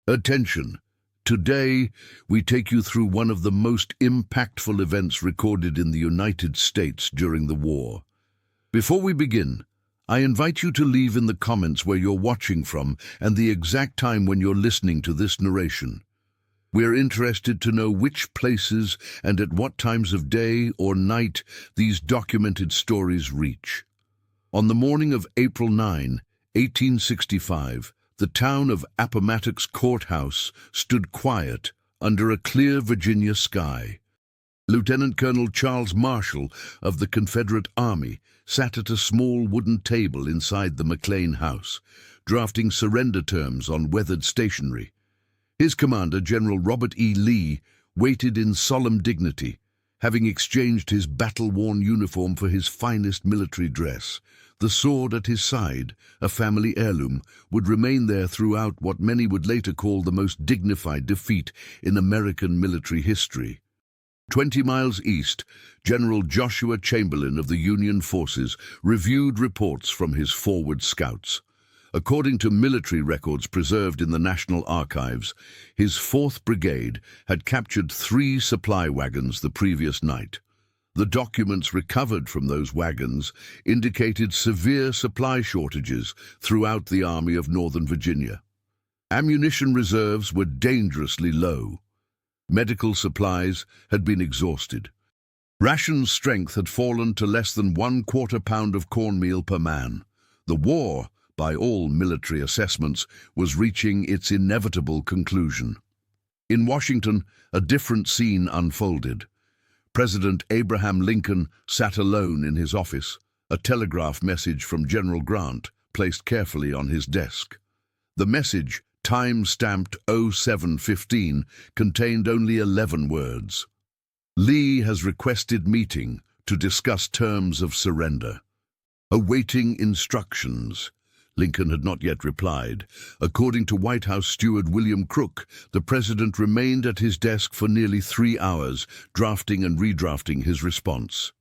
Attention! Today, we take you through one of the most impactful events recorded in the United States during the war. Before we begin, I invite you to leave in the comments where you're watching from and the exact time when you're listening to this narration. We're interested to know which places and at what times of day or night these documented stories reach. On the morning of April 9, 1865, the town of Appomattox Courthouse stood quiet under a clear Virginia sky. Lieutenant Colonel Charles Marshall of the Confederate Army sat at a small wooden table inside the McLean House, drafting surrender terms on weathered stationery. His commander, General Robert E. Lee, waited in solemn dignity, having exchanged his battle-worn uniform for his finest military dress. The sword at his side, a family heirloom, would remain there throughout what many would later call the most dignified defeat in American military history. 20 miles east, General Joshua Chamberlain of the Union forces reviewed reports from his forward scouts. According to military records preserved in the National Archives, his 4th Brigade had captured 3 supply wagons the previous night. The documents recovered from those wagons indicated severe supply shortages throughout the Army of Northern Virginia. Ammunition reserves were dangerously low. Medical supplies had been exhausted. Ration strength had fallen to less than 1/4 pound of cornmeal per man. The war, by all military assessments, was reaching its inevitable conclusion. In Washington, a different scene unfolded. President Abraham Lincoln sat alone in his office, a telegraph message from General Grant placed carefully on his desk. The message, time-stamped 0715, contained only 11 words. Lee has requested meeting to discuss terms of surrender. Awaiting instructions. Lincoln had not yet replied. According to White House steward William Crook, the president remained at his desk for nearly 3 hours, drafting and redrafting his response.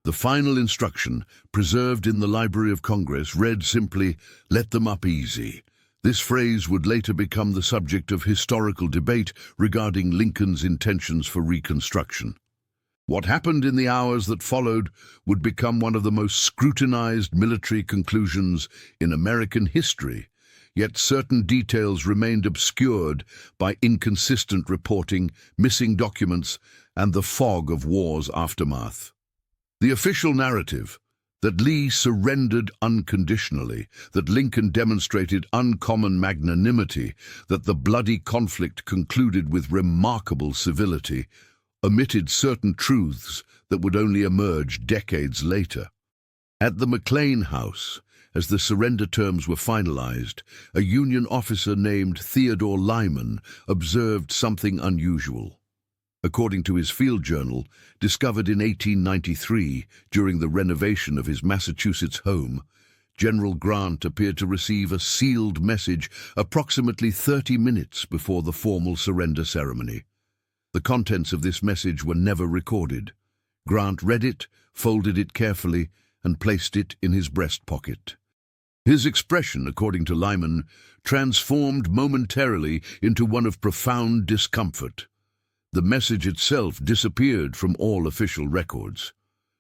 The final instruction, preserved in the Library of Congress, read simply, "Let them up easy." This phrase would later become the subject of historical debate regarding Lincoln's intentions for Reconstruction. What happened in the hours that followed would become one of the most scrutinized military conclusions in American history, yet certain details remained obscured by inconsistent reporting, missing documents, and the fog of war's aftermath. The official narrative, that Lee surrendered unconditionally, that Lincoln demonstrated uncommon magnanimity, that the bloody conflict concluded with remarkable civility, omitted certain truths that would only emerge decades later. At the McLean House, as the surrender terms were finalized, a Union officer named Theodore Lyman observed something unusual. According to his field journal, discovered in 1893 during the renovation of his Massachusetts home, General Grant appeared to receive a sealed message approximately 30 minutes before the formal surrender ceremony. The contents of this message were never recorded. Grant read it, folded it carefully, and placed it in his breast pocket. His expression, according to Lyman, transformed momentarily into one of profound discomfort. The message itself disappeared from all official records.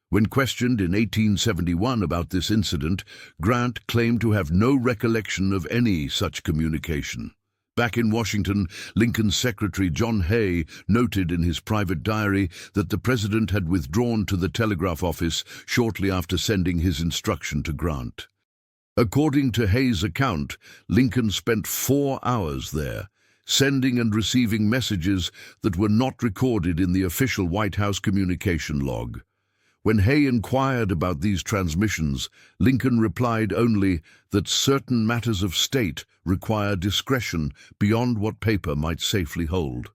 When questioned in 1871 about this incident, Grant claimed to have no recollection of any such communication. Back in Washington, Lincoln's secretary John Hay noted in his private diary that the president had withdrawn to the telegraph office shortly after sending his instruction to Grant. According to Hay's account, Lincoln spent 4 hours there, sending and receiving messages that were not recorded in the official White House communication log. When Hay inquired about these transmissions, Lincoln replied only that certain matters of state require discretion beyond what paper might safely hold.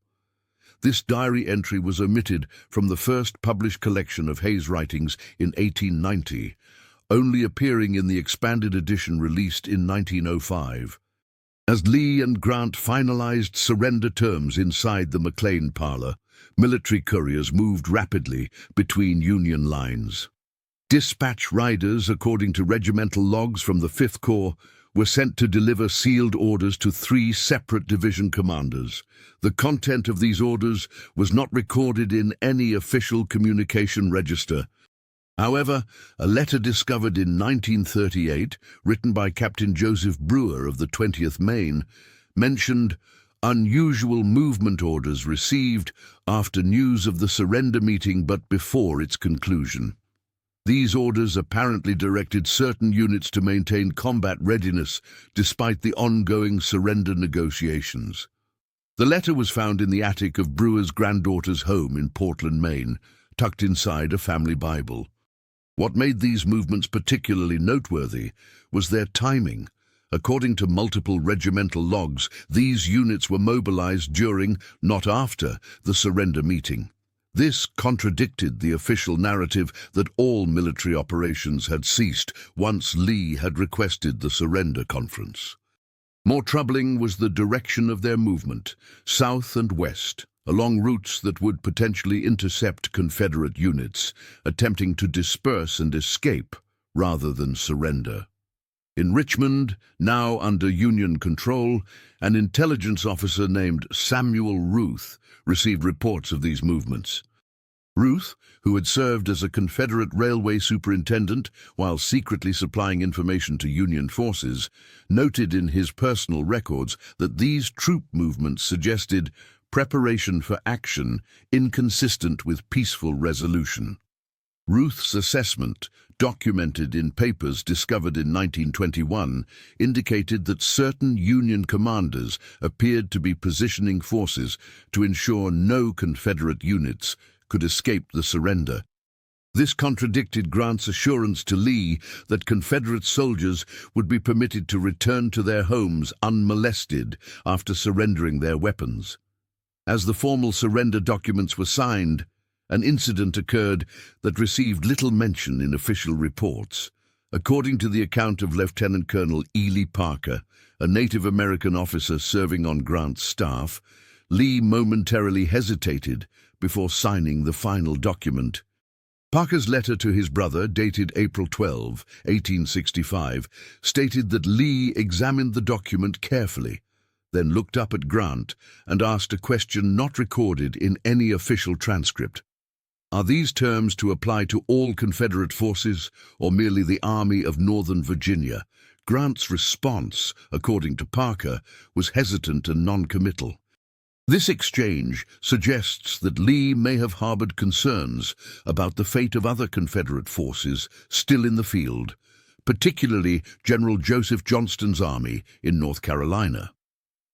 This diary entry was omitted from the first published collection of Hay's writings in 1890, only appearing in the expanded edition released in 1905. As Lee and Grant finalized surrender terms inside the McLean parlor, military couriers moved rapidly between Union lines. Dispatch riders, according to regimental logs from the 5th Corps, were sent to deliver sealed orders to 3 separate division commanders. The content of these orders was not recorded in any official communication register. However, a letter discovered in 1938, written by Captain Joseph Brewer of the 20th Maine, mentioned unusual movement orders received after news of the surrender meeting but before its conclusion. These orders apparently directed certain units to maintain combat readiness despite the ongoing surrender negotiations. The letter was found in the attic of Brewer's granddaughter's home in Portland, Maine, tucked inside a family Bible. What made these movements particularly noteworthy was their timing. According to multiple regimental logs, these units were mobilized during, not after, the surrender meeting. This contradicted the official narrative that all military operations had ceased once Lee had requested the surrender conference. More troubling was the direction of their movement, south and west, along routes that would potentially intercept Confederate units, attempting to disperse and escape rather than surrender. In Richmond, now under Union control, an intelligence officer named Samuel Ruth received reports of these movements. Ruth, who had served as a Confederate railway superintendent while secretly supplying information to Union forces, noted in his personal records that these troop movements suggested preparation for action inconsistent with peaceful resolution. Ruth's assessment, documented in papers discovered in 1921, indicated that certain Union commanders appeared to be positioning forces to ensure no Confederate units could escape the surrender. This contradicted Grant's assurance to Lee that Confederate soldiers would be permitted to return to their homes unmolested after surrendering their weapons. As the formal surrender documents were signed, an incident occurred that received little mention in official reports. According to the account of Lieutenant Colonel Ely Parker, a Native American officer serving on Grant's staff, Lee momentarily hesitated before signing the final document. Parker's letter to his brother, dated April 12, 1865, stated that Lee examined the document carefully, then looked up at Grant and asked a question not recorded in any official transcript. Are these terms to apply to all Confederate forces or merely the Army of Northern Virginia? Grant's response, according to Parker, was hesitant and non-committal. This exchange suggests that Lee may have harbored concerns about the fate of other Confederate forces still in the field, particularly General Joseph Johnston's army in North Carolina.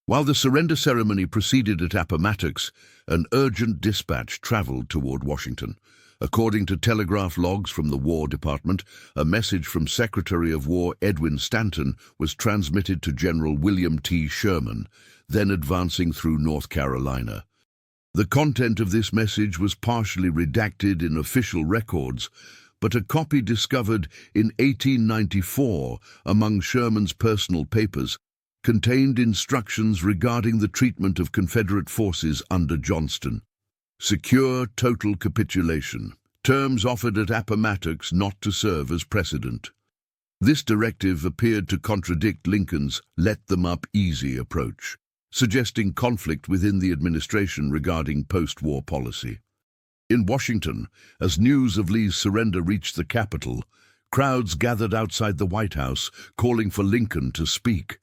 While the surrender ceremony proceeded at Appomattox, an urgent dispatch traveled toward Washington. According to telegraph logs from the War Department, a message from Secretary of War Edwin Stanton was transmitted to General William T. Sherman, then advancing through North Carolina. The content of this message was partially redacted in official records, but a copy discovered in 1894 among Sherman's personal papers contained instructions regarding the treatment of Confederate forces under Johnston. Secure total capitulation. Terms offered at Appomattox not to serve as precedent. This directive appeared to contradict Lincoln's let-them-up-easy approach, suggesting conflict within the administration regarding post-war policy. In Washington, as news of Lee's surrender reached the Capitol, crowds gathered outside the White House calling for Lincoln to speak.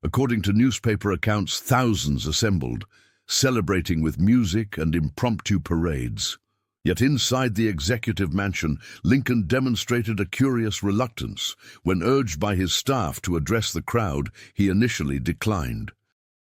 According to newspaper accounts, thousands assembled, celebrating with music and impromptu parades. Yet inside the executive mansion, Lincoln demonstrated a curious reluctance. When urged by his staff to address the crowd, he initially declined.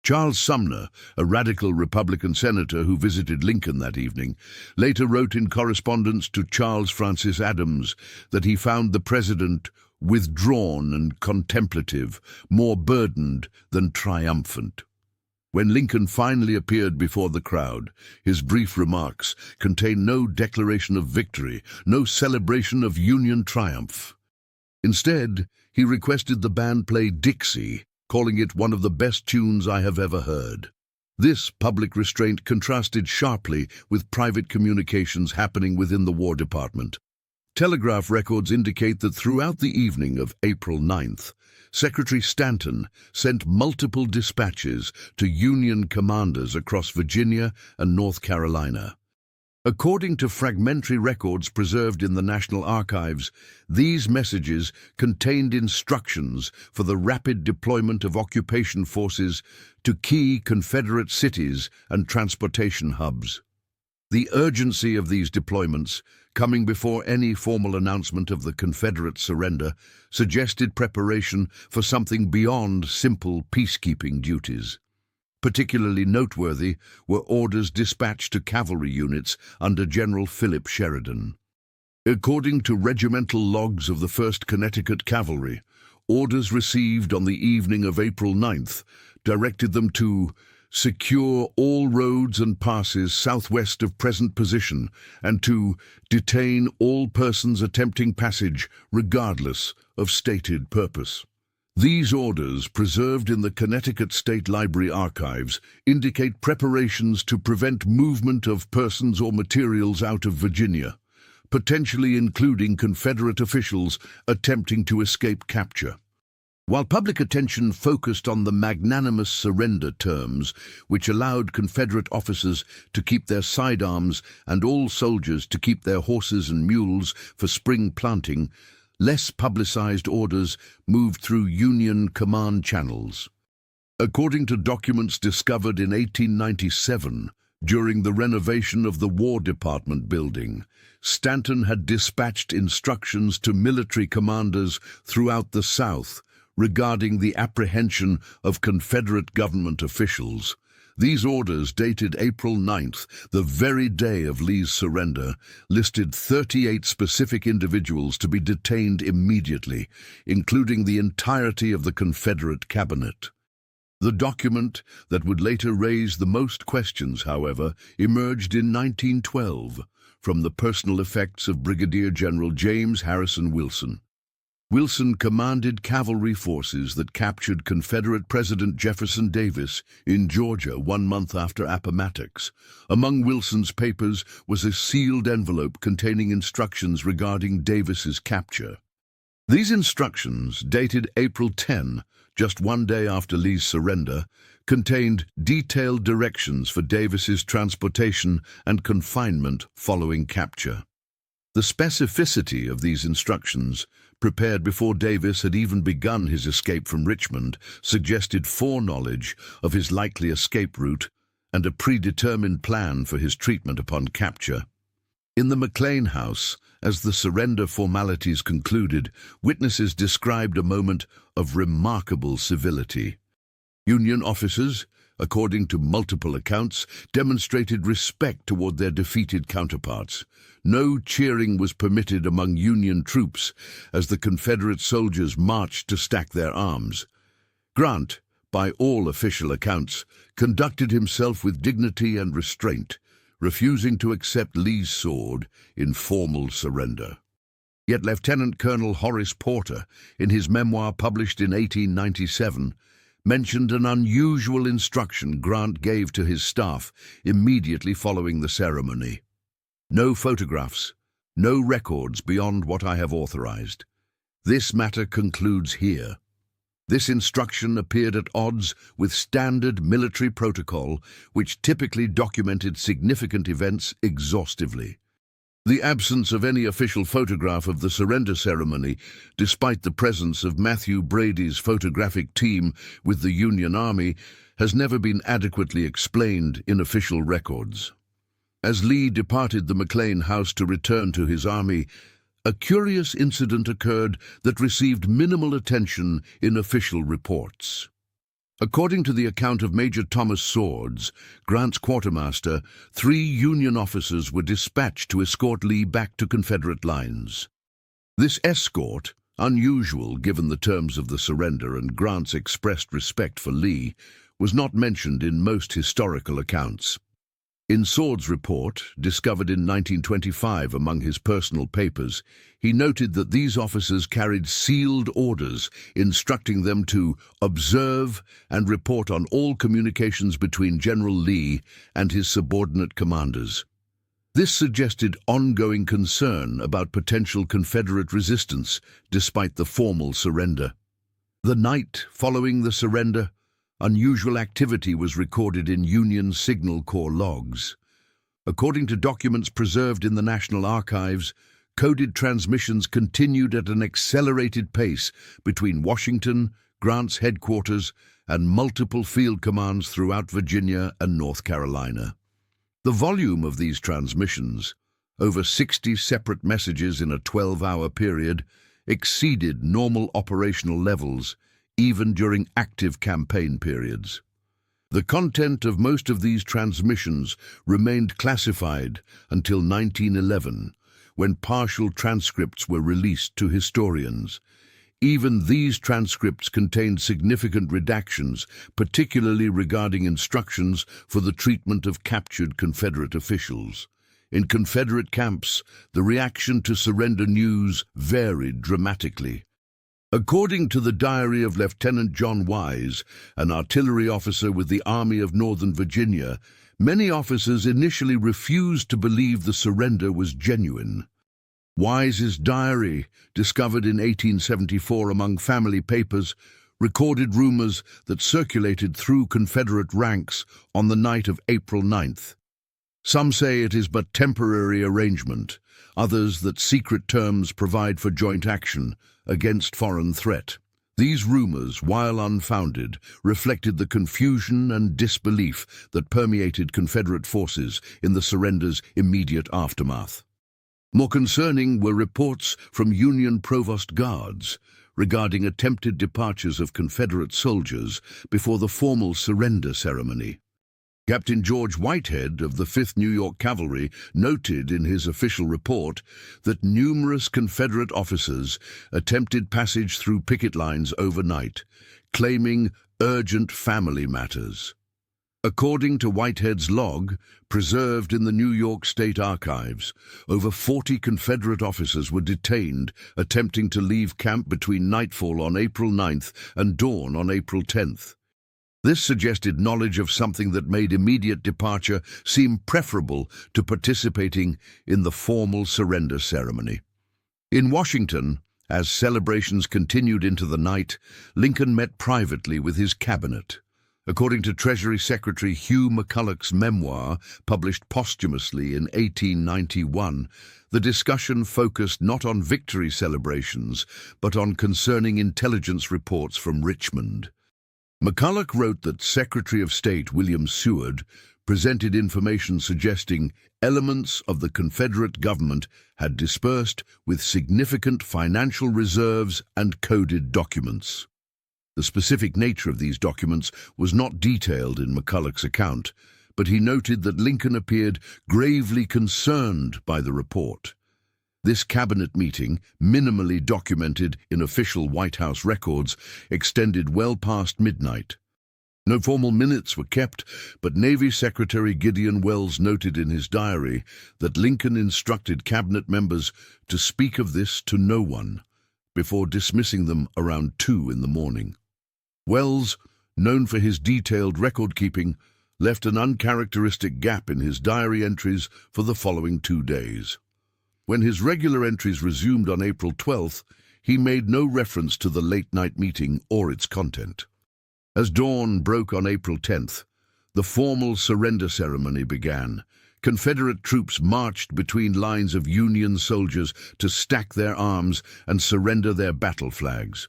Charles Sumner, a radical Republican senator who visited Lincoln that evening, later wrote in correspondence to Charles Francis Adams that he found the president withdrawn and contemplative, more burdened than triumphant. When Lincoln finally appeared before the crowd, his brief remarks contained no declaration of victory, no celebration of Union triumph. Instead, he requested the band play Dixie, calling it one of the best tunes I have ever heard. This public restraint contrasted sharply with private communications happening within the War Department. Telegraph records indicate that throughout the evening of April 9th, Secretary Stanton sent multiple dispatches to Union commanders across Virginia and North Carolina. According to fragmentary records preserved in the National Archives, these messages contained instructions for the rapid deployment of occupation forces to key Confederate cities and transportation hubs. The urgency of these deployments, coming before any formal announcement of the Confederate surrender, suggested preparation for something beyond simple peacekeeping duties. Particularly noteworthy were orders dispatched to cavalry units under General Philip Sheridan. According to regimental logs of the 1st Connecticut Cavalry, orders received on the evening of April 9th directed them to secure all roads and passes southwest of present position and to detain all persons attempting passage regardless of stated purpose. These orders, preserved in the Connecticut State Library archives, indicate preparations to prevent movement of persons or materials out of Virginia, potentially including Confederate officials attempting to escape capture. While public attention focused on the magnanimous surrender terms, which allowed Confederate officers to keep their sidearms and all soldiers to keep their horses and mules for spring planting, less publicized orders moved through Union command channels. According to documents discovered in 1897, during the renovation of the War Department building, Stanton had dispatched instructions to military commanders throughout the South regarding the apprehension of Confederate government officials. These orders, dated April 9th, the very day of Lee's surrender, listed 38 specific individuals to be detained immediately, including the entirety of the Confederate cabinet. The document that would later raise the most questions, however, emerged in 1912 from the personal effects of Brigadier General James Harrison Wilson. Wilson commanded cavalry forces that captured Confederate President Jefferson Davis in Georgia 1 month after Appomattox. Among Wilson's papers was a sealed envelope containing instructions regarding Davis's capture. These instructions, dated April 10, just 1 day after Lee's surrender, contained detailed directions for Davis's transportation and confinement following capture. The specificity of these instructions, prepared before Davis had even begun his escape from Richmond, suggested foreknowledge of his likely escape route and a predetermined plan for his treatment upon capture. In the McLean house, as the surrender formalities concluded, witnesses described a moment of remarkable civility. Union officers, according to multiple accounts, demonstrated respect toward their defeated counterparts. No cheering was permitted among Union troops as the Confederate soldiers marched to stack their arms. Grant, by all official accounts, conducted himself with dignity and restraint, refusing to accept Lee's sword in formal surrender. Yet Lieutenant Colonel Horace Porter, in his memoir published in 1897, mentioned an unusual instruction Grant gave to his staff immediately following the ceremony. No photographs, no records beyond what I have authorized. This matter concludes here. This instruction appeared at odds with standard military protocol, which typically documented significant events exhaustively. The absence of any official photograph of the surrender ceremony, despite the presence of Matthew Brady's photographic team with the Union Army, has never been adequately explained in official records. As Lee departed the McLean house to return to his army, a curious incident occurred that received minimal attention in official reports. According to the account of Major Thomas Swords, Grant's quartermaster, 3 Union officers were dispatched to escort Lee back to Confederate lines. This escort, unusual given the terms of the surrender and Grant's expressed respect for Lee, was not mentioned in most historical accounts. In Swords' report, discovered in 1925 among his personal papers, he noted that these officers carried sealed orders instructing them to observe and report on all communications between General Lee and his subordinate commanders. This suggested ongoing concern about potential Confederate resistance despite the formal surrender. The night following the surrender, unusual activity was recorded in Union Signal Corps logs. According to documents preserved in the National Archives, coded transmissions continued at an accelerated pace between Washington, Grant's headquarters, and multiple field commands throughout Virginia and North Carolina. The volume of these transmissions, over 60 separate messages in a 12-hour period, exceeded normal operational levels, even during active campaign periods. The content of most of these transmissions remained classified until 1911, when partial transcripts were released to historians. Even these transcripts contained significant redactions, particularly regarding instructions for the treatment of captured Confederate officials. In Confederate camps, the reaction to surrender news varied dramatically. According to the diary of Lieutenant John Wise, an artillery officer with the Army of Northern Virginia, many officers initially refused to believe the surrender was genuine. Wise's diary, discovered in 1874 among family papers, recorded rumors that circulated through Confederate ranks on the night of April 9th. Some say it is but temporary arrangement, others that secret terms provide for joint action against foreign threat. These rumors, while unfounded, reflected the confusion and disbelief that permeated Confederate forces in the surrender's immediate aftermath. More concerning were reports from Union provost guards regarding attempted departures of Confederate soldiers before the formal surrender ceremony. Captain George Whitehead of the 5th New York Cavalry noted in his official report that numerous Confederate officers attempted passage through picket lines overnight, claiming urgent family matters. According to Whitehead's log, preserved in the New York State Archives, over 40 Confederate officers were detained attempting to leave camp between nightfall on April 9th and dawn on April 10th. This suggested knowledge of something that made immediate departure seem preferable to participating in the formal surrender ceremony. In Washington, as celebrations continued into the night, Lincoln met privately with his cabinet. According to Treasury Secretary Hugh McCulloch's memoir, published posthumously in 1891, the discussion focused not on victory celebrations, but on concerning intelligence reports from Richmond. McCulloch wrote that Secretary of State William Seward presented information suggesting elements of the Confederate government had dispersed with significant financial reserves and coded documents. The specific nature of these documents was not detailed in McCulloch's account, but he noted that Lincoln appeared gravely concerned by the report. This cabinet meeting, minimally documented in official White House records, extended well past midnight. No formal minutes were kept, but Navy Secretary Gideon Welles noted in his diary that Lincoln instructed cabinet members to speak of this to no one, before dismissing them around 2 in the morning. Welles, known for his detailed record-keeping, left an uncharacteristic gap in his diary entries for the following 2 days. When his regular entries resumed on April 12th, he made no reference to the late-night meeting or its content. As dawn broke on April 10th, the formal surrender ceremony began. Confederate troops marched between lines of Union soldiers to stack their arms and surrender their battle flags.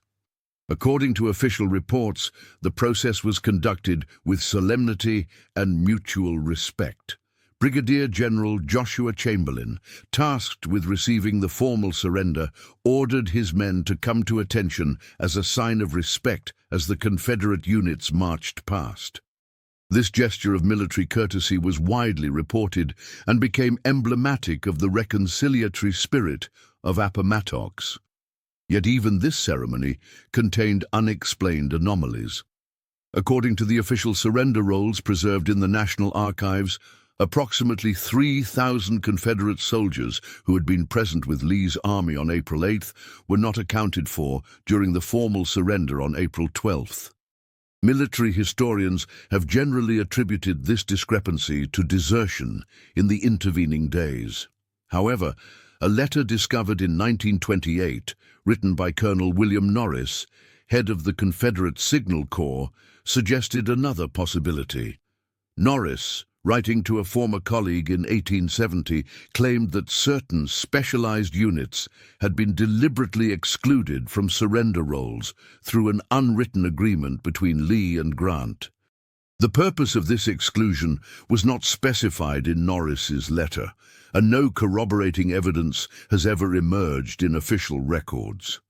According to official reports, the process was conducted with solemnity and mutual respect. Brigadier General Joshua Chamberlain, tasked with receiving the formal surrender, ordered his men to come to attention as a sign of respect as the Confederate units marched past. This gesture of military courtesy was widely reported and became emblematic of the reconciliatory spirit of Appomattox. Yet even this ceremony contained unexplained anomalies. According to the official surrender rolls preserved in the National Archives, approximately 3,000 Confederate soldiers who had been present with Lee's army on April 8th were not accounted for during the formal surrender on April 12th. Military historians have generally attributed this discrepancy to desertion in the intervening days. However, a letter discovered in 1928, written by Colonel William Norris, head of the Confederate Signal Corps, suggested another possibility. Norris, writing to a former colleague in 1870, claimed that certain specialized units had been deliberately excluded from surrender rolls through an unwritten agreement between Lee and Grant. The purpose of this exclusion was not specified in Norris's letter, and no corroborating evidence has ever emerged in official records.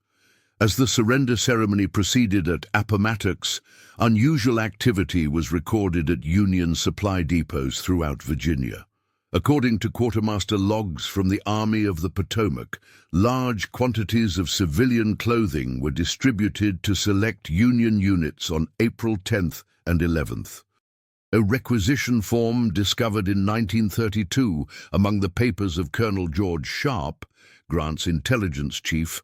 As the surrender ceremony proceeded at Appomattox, unusual activity was recorded at Union supply depots throughout Virginia. According to quartermaster logs from the Army of the Potomac, large quantities of civilian clothing were distributed to select Union units on April 10th and 11th. A requisition form discovered in 1932 among the papers of Colonel George Sharp, Grant's intelligence chief,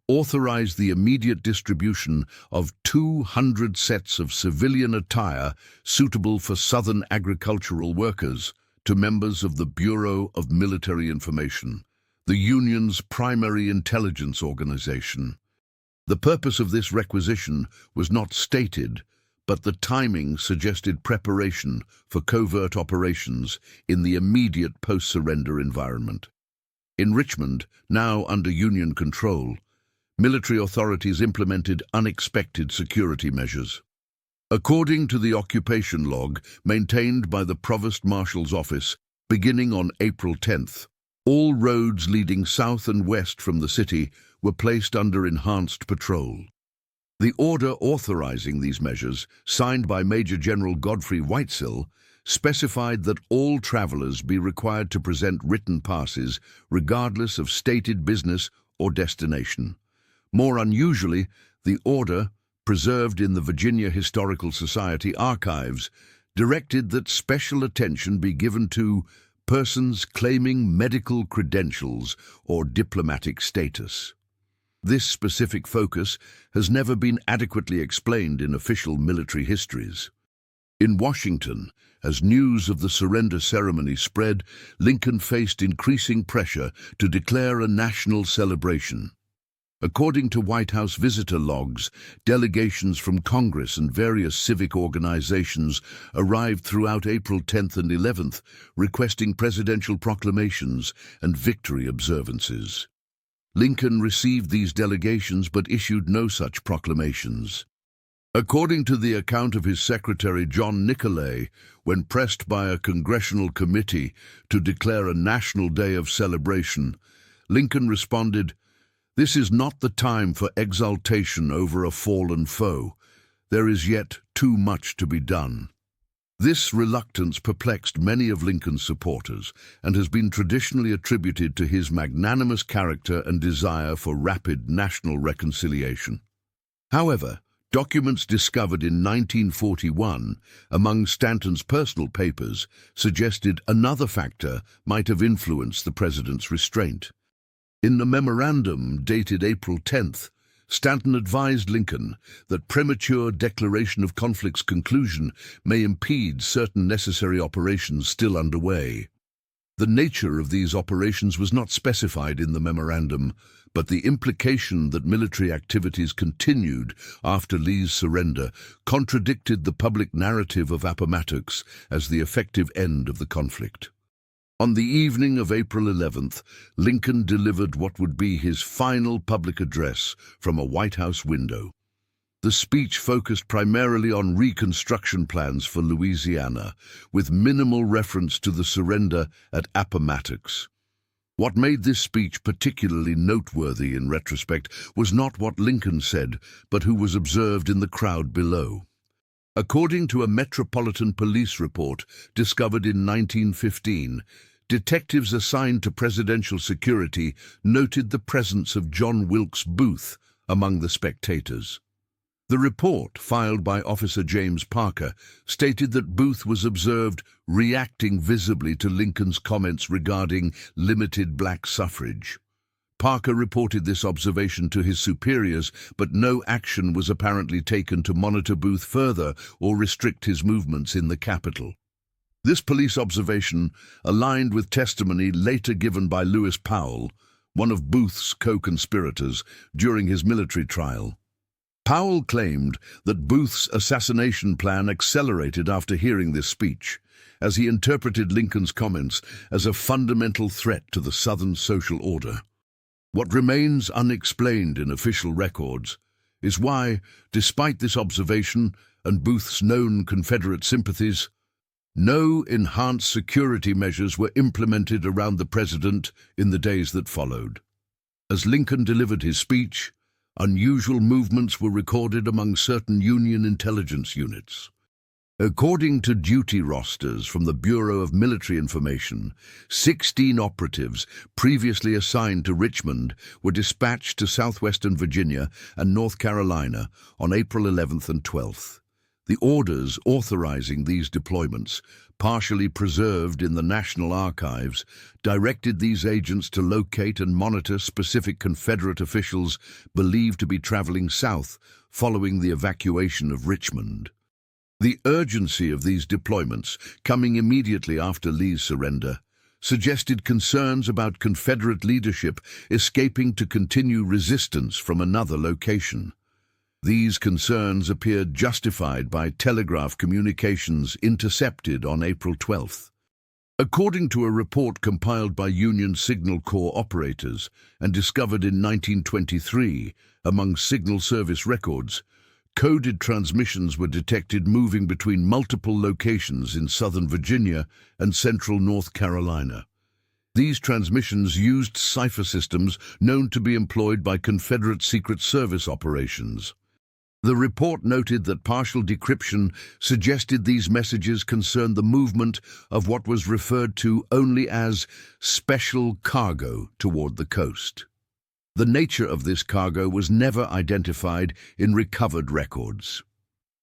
authorized the immediate distribution of 200 sets of civilian attire suitable for Southern agricultural workers to members of the Bureau of Military Information, the Union's primary intelligence organization. The purpose of this requisition was not stated, but the timing suggested preparation for covert operations in the immediate post-surrender environment. In Richmond, now under Union control, military authorities implemented unexpected security measures. According to the occupation log maintained by the Provost Marshal's office, beginning on April 10th, all roads leading south and west from the city were placed under enhanced patrol. The order authorizing these measures, signed by Major General Godfrey Weitzel, specified that all travelers be required to present written passes regardless of stated business or destination. More unusually, the order, preserved in the Virginia Historical Society archives, directed that special attention be given to persons claiming medical credentials or diplomatic status. This specific focus has never been adequately explained in official military histories. In Washington, as news of the surrender ceremony spread, Lincoln faced increasing pressure to declare a national celebration. According to White House visitor logs, delegations from Congress and various civic organizations arrived throughout April 10th and 11th, requesting presidential proclamations and victory observances. Lincoln received these delegations but issued no such proclamations. According to the account of his secretary John Nicolay, when pressed by a congressional committee to declare a national day of celebration, Lincoln responded, "This is not the time for exultation over a fallen foe. There is yet too much to be done." This reluctance perplexed many of Lincoln's supporters and has been traditionally attributed to his magnanimous character and desire for rapid national reconciliation. However, documents discovered in 1941 among Stanton's personal papers suggested another factor might have influenced the president's restraint. In the memorandum dated April 10th, Stanton advised Lincoln that premature declaration of conflict's conclusion may impede certain necessary operations still underway. The nature of these operations was not specified in the memorandum, but the implication that military activities continued after Lee's surrender contradicted the public narrative of Appomattox as the effective end of the conflict. On the evening of April 11th, Lincoln delivered what would be his final public address from a White House window. The speech focused primarily on reconstruction plans for Louisiana, with minimal reference to the surrender at Appomattox. What made this speech particularly noteworthy in retrospect was not what Lincoln said, but who was observed in the crowd below. According to a Metropolitan Police report discovered in 1915, detectives assigned to presidential security noted the presence of John Wilkes Booth among the spectators. The report, filed by Officer James Parker, stated that Booth was observed reacting visibly to Lincoln's comments regarding limited black suffrage. Parker reported this observation to his superiors, but no action was apparently taken to monitor Booth further or restrict his movements in the capital. This police observation aligned with testimony later given by Lewis Powell, one of Booth's co-conspirators, during his military trial. Powell claimed that Booth's assassination plan accelerated after hearing this speech, as he interpreted Lincoln's comments as a fundamental threat to the Southern social order. What remains unexplained in official records is why, despite this observation and Booth's known Confederate sympathies, no enhanced security measures were implemented around the president in the days that followed. As Lincoln delivered his speech, unusual movements were recorded among certain Union intelligence units. According to duty rosters from the Bureau of Military Information, 16 operatives previously assigned to Richmond were dispatched to southwestern Virginia and North Carolina on April 11th and 12th. The orders authorizing these deployments, partially preserved in the National Archives, directed these agents to locate and monitor specific Confederate officials believed to be traveling south following the evacuation of Richmond. The urgency of these deployments, coming immediately after Lee's surrender, suggested concerns about Confederate leadership escaping to continue resistance from another location. These concerns appeared justified by telegraph communications intercepted on April 12th. According to a report compiled by Union Signal Corps operators and discovered in 1923 among Signal Service records, coded transmissions were detected moving between multiple locations in southern Virginia and central North Carolina. These transmissions used cipher systems known to be employed by Confederate Secret Service operations. The report noted that partial decryption suggested these messages concerned the movement of what was referred to only as special cargo toward the coast. The nature of this cargo was never identified in recovered records.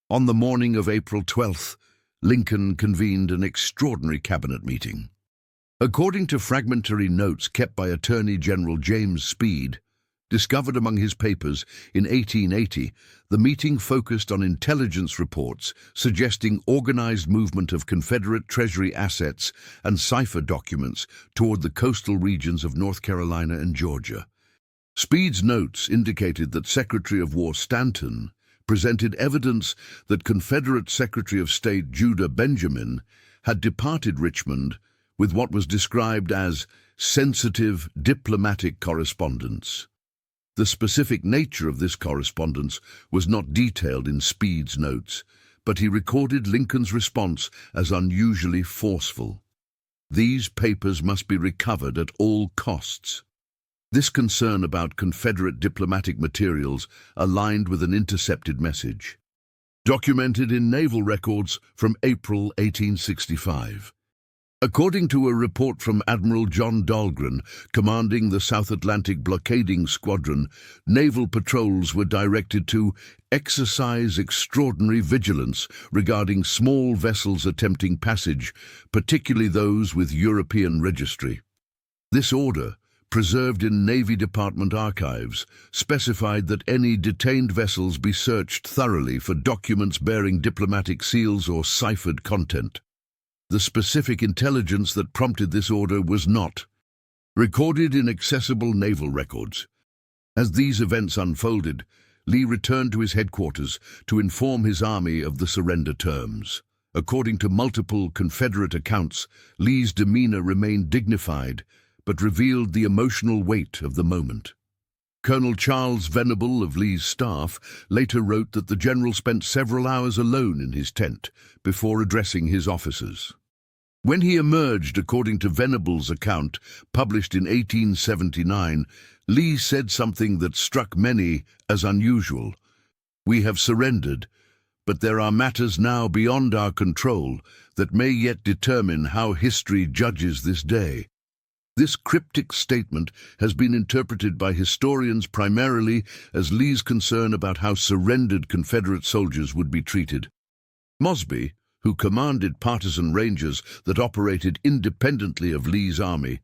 On the morning of April 12th, Lincoln convened an extraordinary cabinet meeting. According to fragmentary notes kept by Attorney General James Speed, discovered among his papers in 1880, the meeting focused on intelligence reports suggesting organized movement of Confederate Treasury assets and cipher documents toward the coastal regions of North Carolina and Georgia. Speed's notes indicated that Secretary of War Stanton presented evidence that Confederate Secretary of State Judah Benjamin had departed Richmond with what was described as sensitive diplomatic correspondence. The specific nature of this correspondence was not detailed in Speed's notes, but he recorded Lincoln's response as unusually forceful. These papers must be recovered at all costs. This concern about Confederate diplomatic materials aligned with an intercepted message, documented in naval records from April 1865. According to a report from Admiral John Dahlgren, commanding the South Atlantic Blockading Squadron, naval patrols were directed to exercise extraordinary vigilance regarding small vessels attempting passage, particularly those with European registry. This order, preserved in Navy Department archives, specified that any detained vessels be searched thoroughly for documents bearing diplomatic seals or ciphered content. The specific intelligence that prompted this order was not recorded in accessible naval records. As these events unfolded, Lee returned to his headquarters to inform his army of the surrender terms. According to multiple Confederate accounts, Lee's demeanor remained dignified, but revealed the emotional weight of the moment. Colonel Charles Venable of Lee's staff later wrote that the general spent several hours alone in his tent before addressing his officers. When he emerged, according to Venable's account, published in 1879, Lee said something that struck many as unusual. "We have surrendered, but there are matters now beyond our control that may yet determine how history judges this day." This cryptic statement has been interpreted by historians primarily as Lee's concern about how surrendered Confederate soldiers would be treated. Mosby, who commanded partisan rangers that operated independently of Lee's army,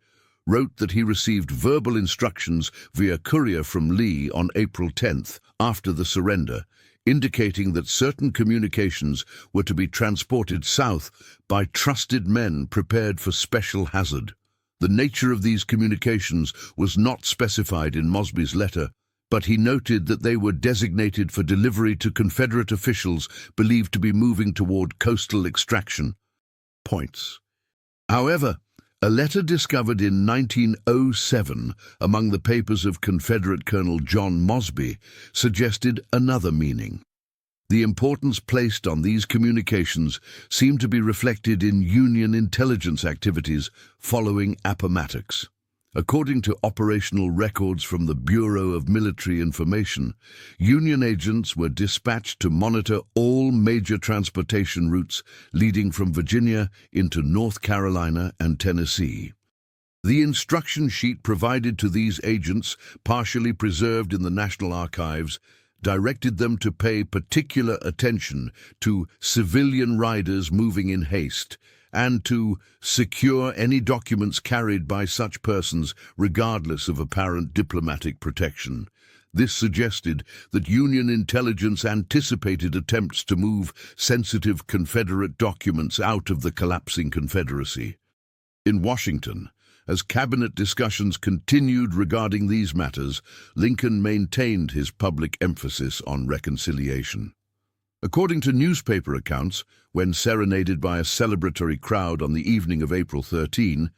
wrote that he received verbal instructions via courier from Lee on April 10th, after the surrender, indicating that certain communications were to be transported south by trusted men prepared for special hazard. The nature of these communications was not specified in Mosby's letter, but he noted that they were designated for delivery to Confederate officials believed to be moving toward coastal extraction points. However, a letter discovered in 1907 among the papers of Confederate Colonel John Mosby suggested another meaning. The importance placed on these communications seemed to be reflected in Union intelligence activities following Appomattox. According to operational records from the Bureau of Military Information, Union agents were dispatched to monitor all major transportation routes leading from Virginia into North Carolina and Tennessee. The instruction sheet provided to these agents, partially preserved in the National Archives, directed them to pay particular attention to civilian riders moving in haste, and to secure any documents carried by such persons regardless of apparent diplomatic protection. This suggested that Union intelligence anticipated attempts to move sensitive Confederate documents out of the collapsing Confederacy. In Washington, as cabinet discussions continued regarding these matters, Lincoln maintained his public emphasis on reconciliation. According to newspaper accounts, when serenaded by a celebratory crowd on the evening of April 13,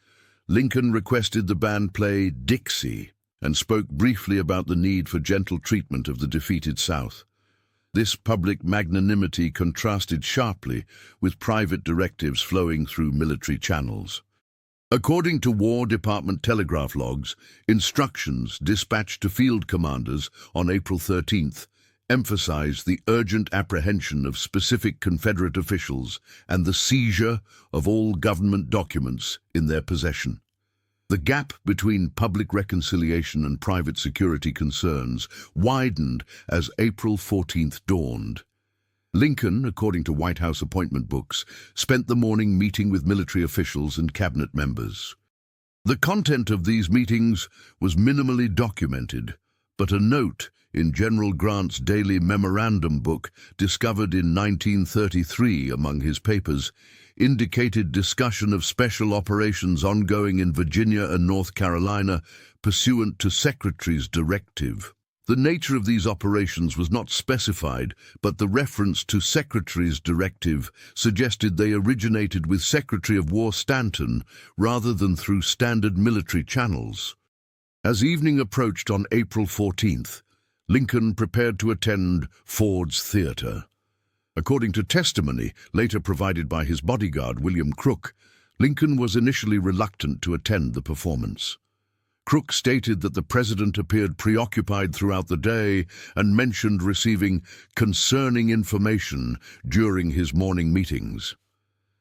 Lincoln requested the band play Dixie and spoke briefly about the need for gentle treatment of the defeated South. This public magnanimity contrasted sharply with private directives flowing through military channels. According to War Department telegraph logs, instructions dispatched to field commanders on April 13th emphasized the urgent apprehension of specific Confederate officials and the seizure of all government documents in their possession. The gap between public reconciliation and private security concerns widened as April 14th dawned. Lincoln, according to White House appointment books, spent the morning meeting with military officials and cabinet members. The content of these meetings was minimally documented, but a note in General Grant's daily memorandum book, discovered in 1933 among his papers, indicated discussion of special operations ongoing in Virginia and North Carolina pursuant to Secretary's directive. The nature of these operations was not specified, but the reference to Secretary's directive suggested they originated with Secretary of War Stanton rather than through standard military channels. As evening approached on April 14th, Lincoln prepared to attend Ford's Theater. According to testimony later provided by his bodyguard, William Crook, Lincoln was initially reluctant to attend the performance. Crook stated that the president appeared preoccupied throughout the day and mentioned receiving concerning information during his morning meetings.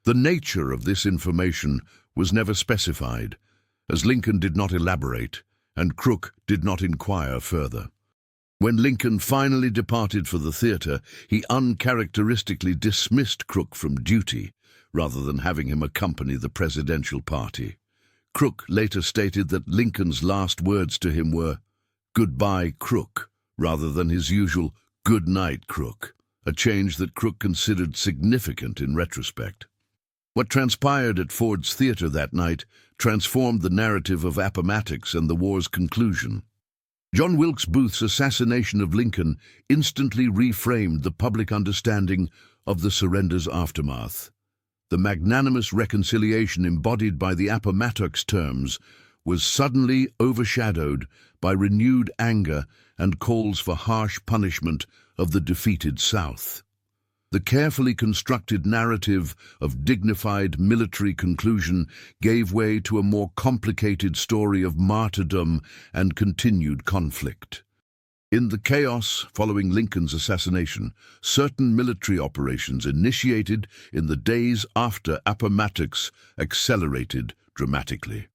The nature of this information was never specified, as Lincoln did not elaborate and Crook did not inquire further. When Lincoln finally departed for the theater, he uncharacteristically dismissed Crook from duty, rather than having him accompany the presidential party. Crook later stated that Lincoln's last words to him were, "Goodbye, Crook," rather than his usual "Good night, Crook," a change that Crook considered significant in retrospect. What transpired at Ford's Theater that night transformed the narrative of Appomattox and the war's conclusion. John Wilkes Booth's assassination of Lincoln instantly reframed the public understanding of the surrender's aftermath. The magnanimous reconciliation embodied by the Appomattox terms was suddenly overshadowed by renewed anger and calls for harsh punishment of the defeated South. The carefully constructed narrative of dignified military conclusion gave way to a more complicated story of martyrdom and continued conflict. In the chaos following Lincoln's assassination, certain military operations initiated in the days after Appomattox accelerated dramatically.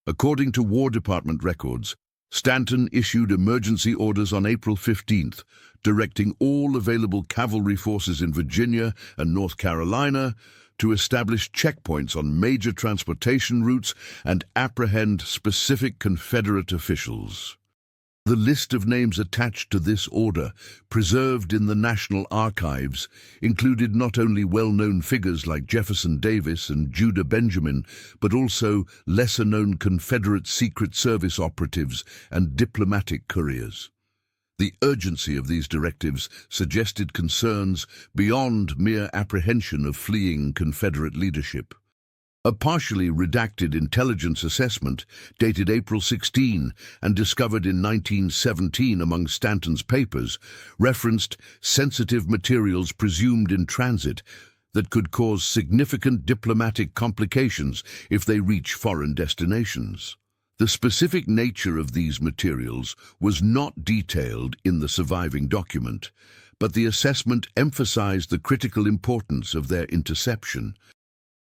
According to War Department records, Stanton issued emergency orders on April 15th, directing all available cavalry forces in Virginia and North Carolina to establish checkpoints on major transportation routes and apprehend specific Confederate officials. The list of names attached to this order, preserved in the National Archives, included not only well-known figures like Jefferson Davis and Judah Benjamin, but also lesser-known Confederate Secret Service operatives and diplomatic couriers. The urgency of these directives suggested concerns beyond mere apprehension of fleeing Confederate leadership. A partially redacted intelligence assessment, dated April 16 and discovered in 1917 among Stanton's papers, referenced sensitive materials presumed in transit that could cause significant diplomatic complications if they reach foreign destinations. The specific nature of these materials was not detailed in the surviving document, but the assessment emphasized the critical importance of their interception.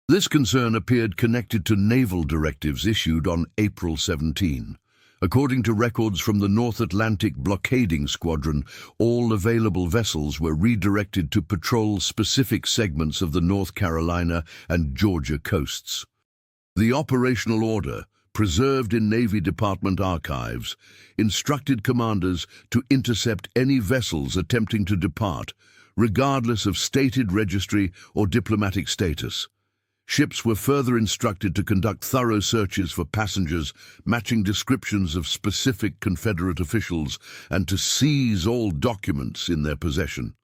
This concern appeared connected to naval directives issued on April 17. According to records from the North Atlantic Blockading Squadron, all available vessels were redirected to patrol specific segments of the North Carolina and Georgia coasts. The operational order, preserved in Navy Department archives, instructed commanders to intercept any vessels attempting to depart, regardless of stated registry or diplomatic status. Ships were further instructed to conduct thorough searches for passengers matching descriptions of specific Confederate officials and to seize all documents in their possession.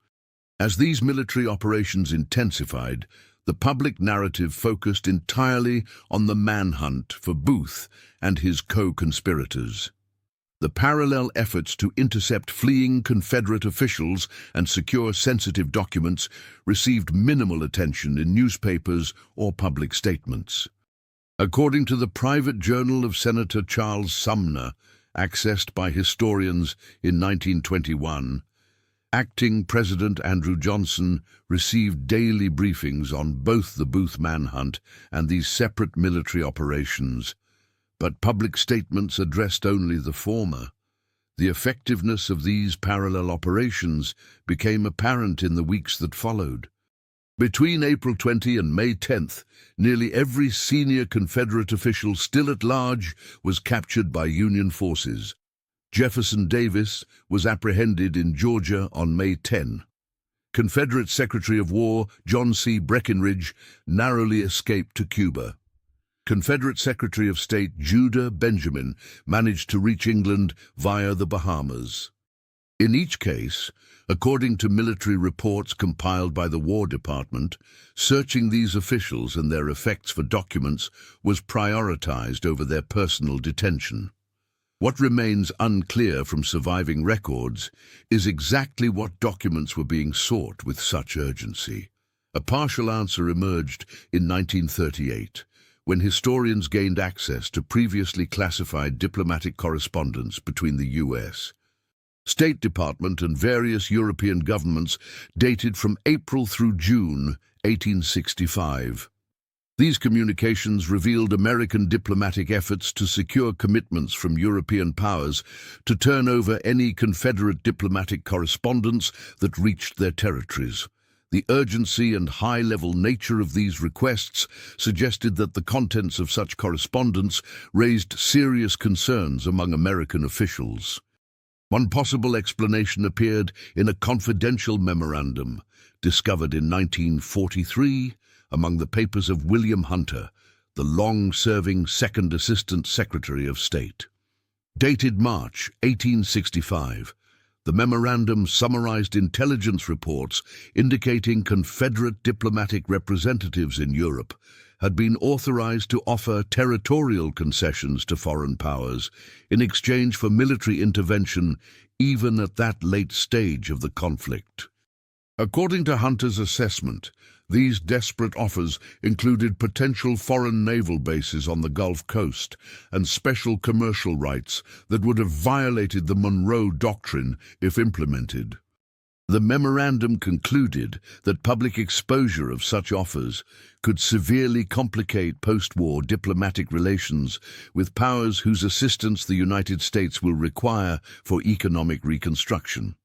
As these military operations intensified, the public narrative focused entirely on the manhunt for Booth and his co-conspirators. The parallel efforts to intercept fleeing Confederate officials and secure sensitive documents received minimal attention in newspapers or public statements. According to the private journal of Senator Charles Sumner, accessed by historians in 1921, Acting President Andrew Johnson received daily briefings on both the Booth manhunt and these separate military operations, but public statements addressed only the former. The effectiveness of these parallel operations became apparent in the weeks that followed. Between April 20 and May 10th, nearly every senior Confederate official still at large was captured by Union forces. Jefferson Davis was apprehended in Georgia on May 10. Confederate Secretary of War John C. Breckinridge narrowly escaped to Cuba. Confederate Secretary of State Judah Benjamin managed to reach England via the Bahamas. In each case, according to military reports compiled by the War Department, searching these officials and their effects for documents was prioritized over their personal detention. What remains unclear from surviving records is exactly what documents were being sought with such urgency. A partial answer emerged in 1938, when historians gained access to previously classified diplomatic correspondence between the U.S. State Department and various European governments dated from April through June 1865. These communications revealed American diplomatic efforts to secure commitments from European powers to turn over any Confederate diplomatic correspondence that reached their territories. The urgency and high-level nature of these requests suggested that the contents of such correspondence raised serious concerns among American officials. One possible explanation appeared in a confidential memorandum discovered in 1943 among the papers of William Hunter, the long-serving Second Assistant Secretary of State. Dated March 1865, the memorandum summarized intelligence reports indicating Confederate diplomatic representatives in Europe had been authorized to offer territorial concessions to foreign powers in exchange for military intervention even at that late stage of the conflict. According to Hunter's assessment, these desperate offers included potential foreign naval bases on the Gulf Coast and special commercial rights that would have violated the Monroe Doctrine if implemented. The memorandum concluded that public exposure of such offers could severely complicate post-war diplomatic relations with powers whose assistance the United States will require for economic reconstruction.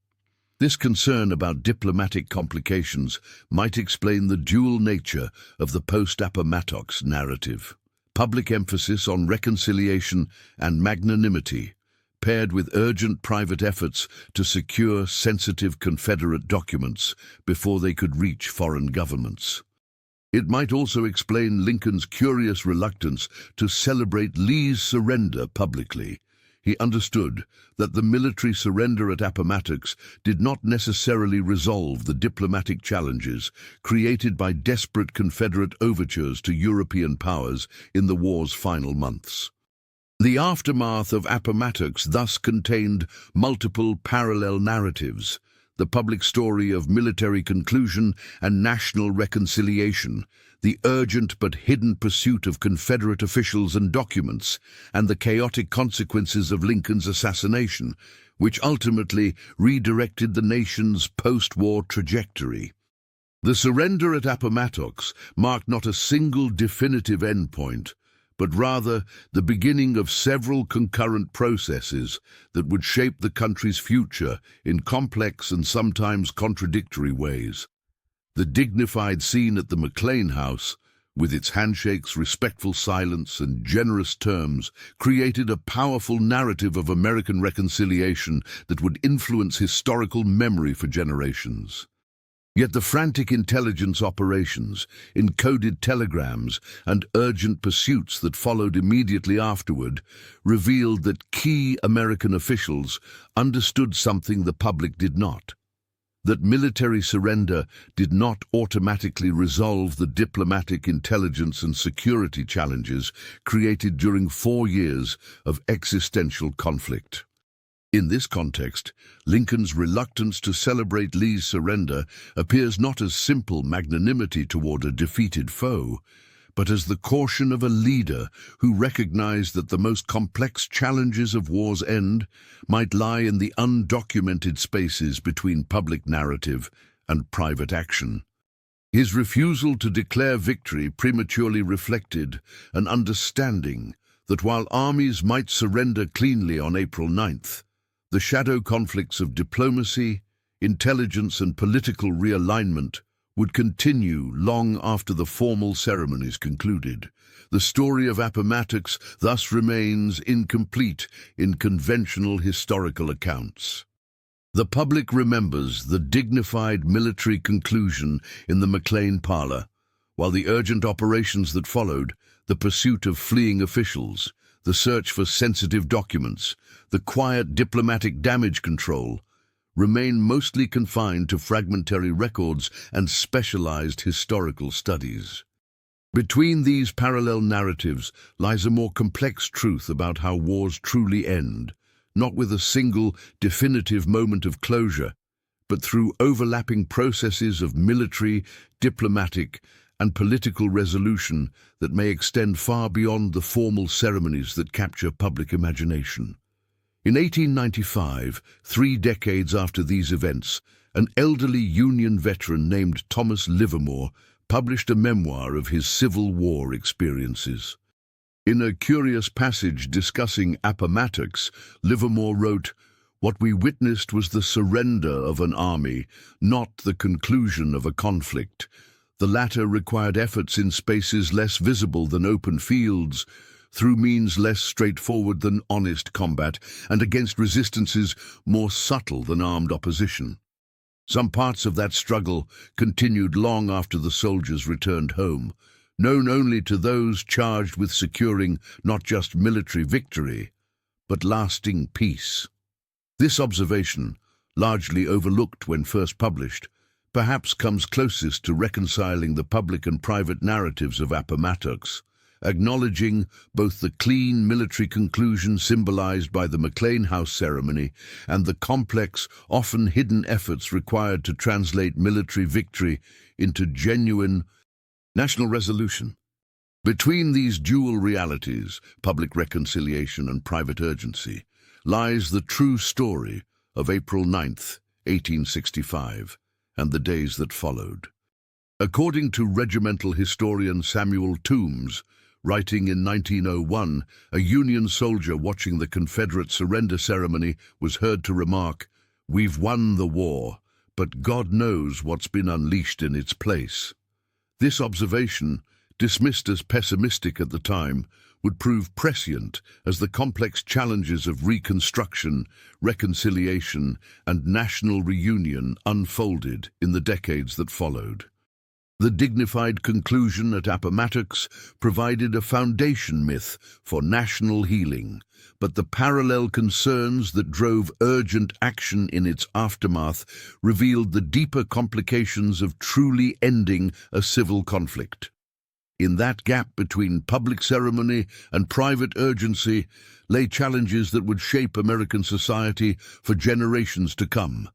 This concern about diplomatic complications might explain the dual nature of the post-Appomattox narrative. Public emphasis on reconciliation and magnanimity, paired with urgent private efforts to secure sensitive Confederate documents before they could reach foreign governments. It might also explain Lincoln's curious reluctance to celebrate Lee's surrender publicly. He understood that the military surrender at Appomattox did not necessarily resolve the diplomatic challenges created by desperate Confederate overtures to European powers in the war's final months. The aftermath of Appomattox thus contained multiple parallel narratives: the public story of military conclusion and national reconciliation, the urgent but hidden pursuit of Confederate officials and documents, and the chaotic consequences of Lincoln's assassination, which ultimately redirected the nation's post-war trajectory. The surrender at Appomattox marked not a single definitive endpoint, but rather the beginning of several concurrent processes that would shape the country's future in complex and sometimes contradictory ways. The dignified scene at the McLean House, with its handshakes, respectful silence, and generous terms, created a powerful narrative of American reconciliation that would influence historical memory for generations. Yet the frantic intelligence operations, encoded telegrams, and urgent pursuits that followed immediately afterward revealed that key American officials understood something the public did not: that military surrender did not automatically resolve the diplomatic, intelligence, and security challenges created during 4 years of existential conflict. In this context, Lincoln's reluctance to celebrate Lee's surrender appears not as simple magnanimity toward a defeated foe, but as the caution of a leader who recognized that the most complex challenges of war's end might lie in the undocumented spaces between public narrative and private action. His refusal to declare victory prematurely reflected an understanding that while armies might surrender cleanly on April 9th, the shadow conflicts of diplomacy, intelligence, and political realignment would continue long after the formal ceremonies concluded. The story of Appomattox thus remains incomplete in conventional historical accounts. The public remembers the dignified military conclusion in the McLean Parlor, while the urgent operations that followed, the pursuit of fleeing officials, the search for sensitive documents, the quiet diplomatic damage control, remain mostly confined to fragmentary records and specialized historical studies. Between these parallel narratives lies a more complex truth about how wars truly end, not with a single definitive moment of closure, but through overlapping processes of military, diplomatic, and political resolution that may extend far beyond the formal ceremonies that capture public imagination. In 1895, 3 decades after these events, an elderly Union veteran named Thomas Livermore published a memoir of his Civil War experiences. In a curious passage discussing Appomattox, Livermore wrote, "What we witnessed was the surrender of an army, not the conclusion of a conflict. The latter required efforts in spaces less visible than open fields, through means less straightforward than honest combat, and against resistances more subtle than armed opposition. Some parts of that struggle continued long after the soldiers returned home, known only to those charged with securing not just military victory, but lasting peace." This observation, largely overlooked when first published, perhaps comes closest to reconciling the public and private narratives of Appomattox, acknowledging both the clean military conclusion symbolized by the McLean House ceremony and the complex, often hidden efforts required to translate military victory into genuine national resolution. Between these dual realities, public reconciliation and private urgency, lies the true story of April 9th, 1865, and the days that followed. According to regimental historian Samuel Toombs, writing in 1901, a Union soldier watching the Confederate surrender ceremony was heard to remark, "We've won the war, but God knows what's been unleashed in its place." This observation, dismissed as pessimistic at the time, would prove prescient as the complex challenges of reconstruction, reconciliation, and national reunion unfolded in the decades that followed. The dignified conclusion at Appomattox provided a foundation myth for national healing, but the parallel concerns that drove urgent action in its aftermath revealed the deeper complications of truly ending a civil conflict. In that gap between public ceremony and private urgency lay challenges that would shape American society for generations to come.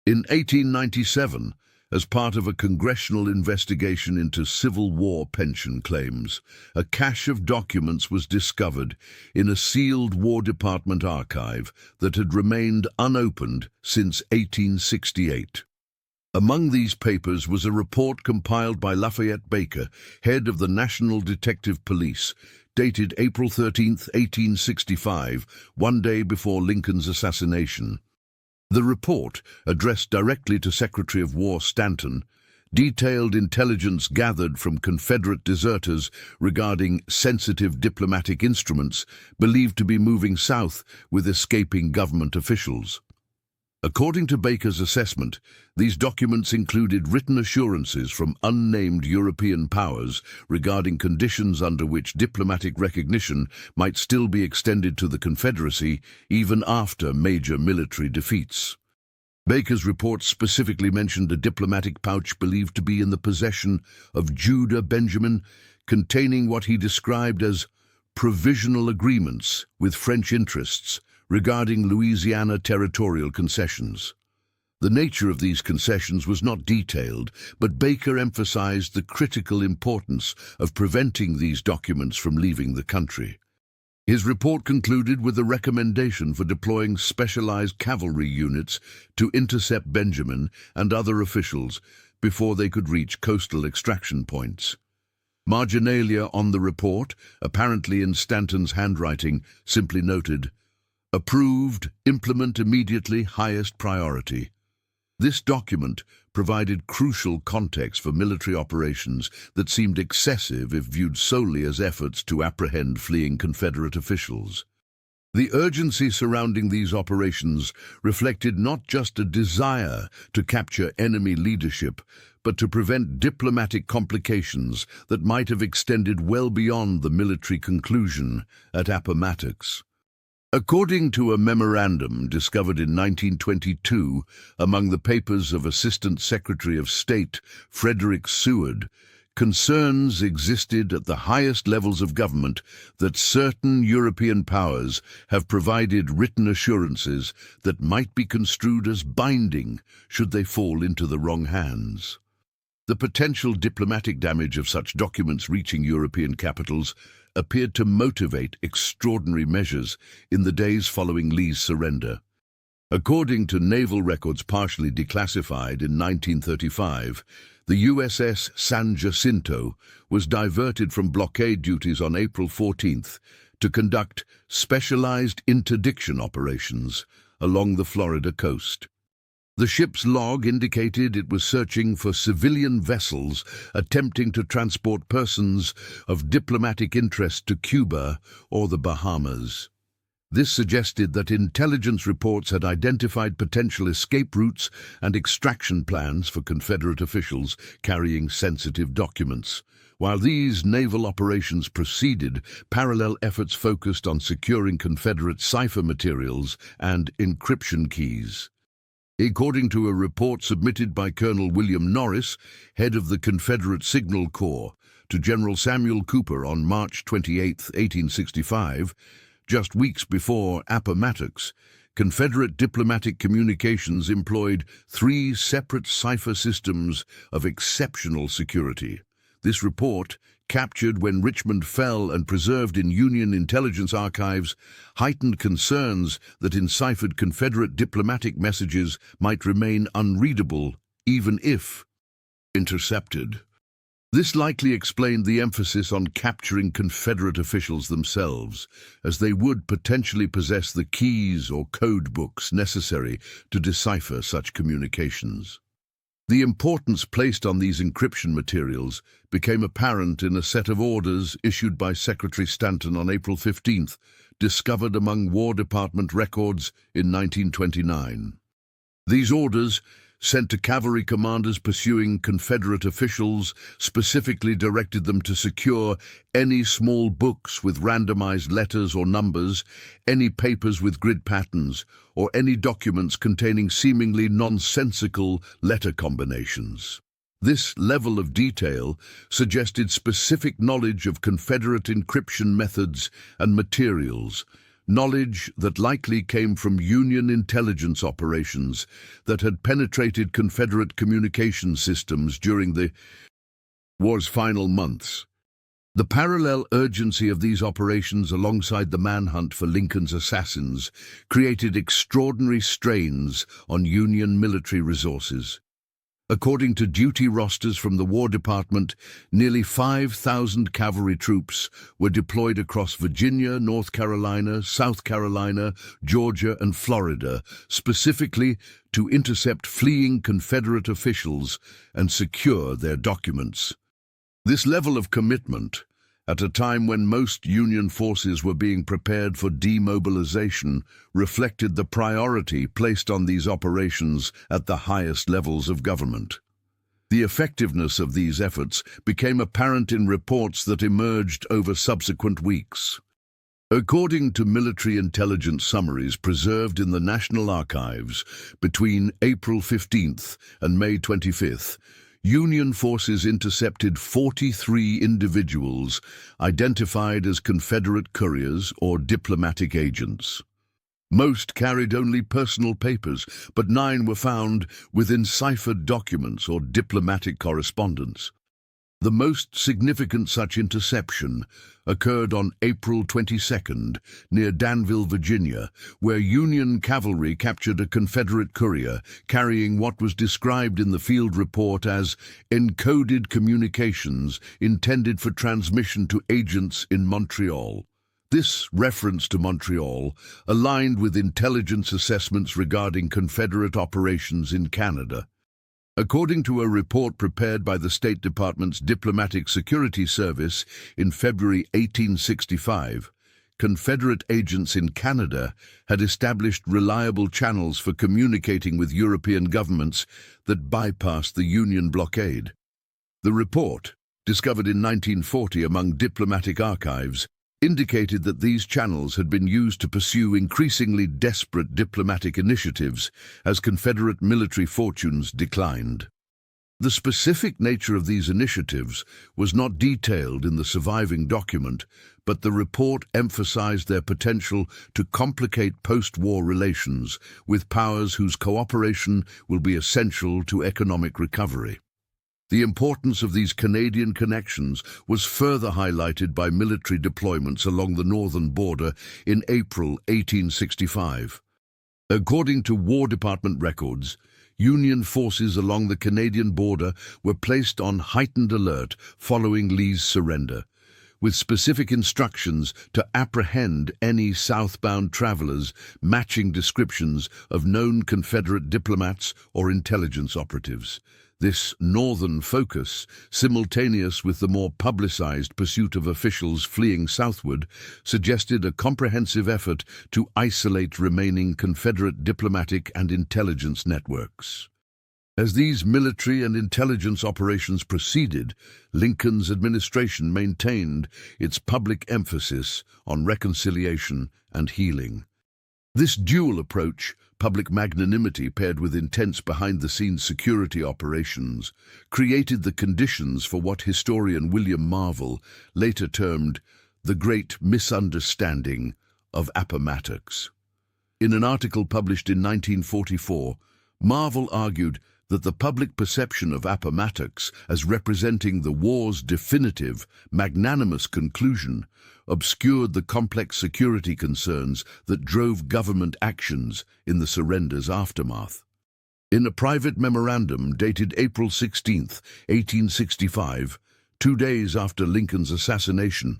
In 1897, as part of a congressional investigation into Civil War pension claims, a cache of documents was discovered in a sealed War Department archive that had remained unopened since 1868. Among these papers was a report compiled by Lafayette Baker, head of the National Detective Police, dated April 13, 1865, one day before Lincoln's assassination. The report, addressed directly to Secretary of War Stanton, detailed intelligence gathered from Confederate deserters regarding sensitive diplomatic instruments believed to be moving south with escaping government officials. According to Baker's assessment, these documents included written assurances from unnamed European powers regarding conditions under which diplomatic recognition might still be extended to the Confederacy even after major military defeats. Baker's report specifically mentioned a diplomatic pouch believed to be in the possession of Judah Benjamin, containing what he described as provisional agreements with French interests regarding Louisiana territorial concessions. The nature of these concessions was not detailed, but Baker emphasized the critical importance of preventing these documents from leaving the country. His report concluded with a recommendation for deploying specialized cavalry units to intercept Benjamin and other officials before they could reach coastal extraction points. Marginalia on the report, apparently in Stanton's handwriting, simply noted, "Approved, implement immediately, highest priority." This document provided crucial context for military operations that seemed excessive if viewed solely as efforts to apprehend fleeing Confederate officials. The urgency surrounding these operations reflected not just a desire to capture enemy leadership, but to prevent diplomatic complications that might have extended well beyond the military conclusion at Appomattox. According to a memorandum discovered in 1922 among the papers of Assistant Secretary of State Frederick Seward, concerns existed at the highest levels of government that certain European powers have provided written assurances that might be construed as binding should they fall into the wrong hands. The potential diplomatic damage of such documents reaching European capitals appeared to motivate extraordinary measures in the days following Lee's surrender. According to naval records partially declassified in 1935, the USS San Jacinto was diverted from blockade duties on April 14th to conduct specialized interdiction operations along the Florida coast. The ship's log indicated it was searching for civilian vessels attempting to transport persons of diplomatic interest to Cuba or the Bahamas. This suggested that intelligence reports had identified potential escape routes and extraction plans for Confederate officials carrying sensitive documents. While these naval operations proceeded, parallel efforts focused on securing Confederate cipher materials and encryption keys. According to a report submitted by Colonel William Norris, head of the Confederate Signal Corps, to General Samuel Cooper on March 28, 1865, just weeks before Appomattox, Confederate diplomatic communications employed 3 separate cipher systems of exceptional security. This report, captured when Richmond fell and preserved in Union intelligence archives, heightened concerns that enciphered Confederate diplomatic messages might remain unreadable even if intercepted. This likely explained the emphasis on capturing Confederate officials themselves, as they would potentially possess the keys or code books necessary to decipher such communications. The importance placed on these encryption materials became apparent in a set of orders issued by Secretary Stanton on April 15th, discovered among War Department records in 1929. These orders, sent to cavalry commanders pursuing Confederate officials, specifically directed them to secure any small books with randomized letters or numbers, any papers with grid patterns, or any documents containing seemingly nonsensical letter combinations. This level of detail suggested specific knowledge of Confederate encryption methods and materials, knowledge that likely came from Union intelligence operations that had penetrated Confederate communication systems during the war's final months. The parallel urgency of these operations alongside the manhunt for Lincoln's assassins created extraordinary strains on Union military resources. According to duty rosters from the War Department, nearly 5,000 cavalry troops were deployed across Virginia, North Carolina, South Carolina, Georgia, and Florida, specifically to intercept fleeing Confederate officials and secure their documents. This level of commitment, at a time when most Union forces were being prepared for demobilization, reflected the priority placed on these operations at the highest levels of government. The effectiveness of these efforts became apparent in reports that emerged over subsequent weeks. According to military intelligence summaries preserved in the National Archives between April 15th and May 25th, Union forces intercepted 43 individuals identified as Confederate couriers or diplomatic agents. Most carried only personal papers, but 9 were found with enciphered documents or diplomatic correspondence. The most significant such interception occurred on April 22nd near Danville, Virginia, where Union cavalry captured a Confederate courier carrying what was described in the field report as encoded communications intended for transmission to agents in Montreal. This reference to Montreal aligned with intelligence assessments regarding Confederate operations in Canada. According to a report prepared by the State Department's Diplomatic Security Service in February 1865, Confederate agents in Canada had established reliable channels for communicating with European governments that bypassed the Union blockade. The report, discovered in 1940 among diplomatic archives, indicated that these channels had been used to pursue increasingly desperate diplomatic initiatives as Confederate military fortunes declined. The specific nature of these initiatives was not detailed in the surviving document, but the report emphasized their potential to complicate post-war relations with powers whose cooperation will be essential to economic recovery. The importance of these Canadian connections was further highlighted by military deployments along the northern border in April 1865. According to War Department records, Union forces along the Canadian border were placed on heightened alert following Lee's surrender, with specific instructions to apprehend any southbound travelers matching descriptions of known Confederate diplomats or intelligence operatives. This northern focus, simultaneous with the more publicized pursuit of officials fleeing southward, suggested a comprehensive effort to isolate remaining Confederate diplomatic and intelligence networks. As these military and intelligence operations proceeded, Lincoln's administration maintained its public emphasis on reconciliation and healing. This dual approach, public magnanimity paired with intense behind-the-scenes security operations, created the conditions for what historian William Marvel later termed the Great Misunderstanding of Appomattox. In an article published in 1944, Marvel argued that the public perception of Appomattox as representing the war's definitive, magnanimous conclusion obscured the complex security concerns that drove government actions in the surrender's aftermath. In a private memorandum dated April 16, 1865, 2 days after Lincoln's assassination,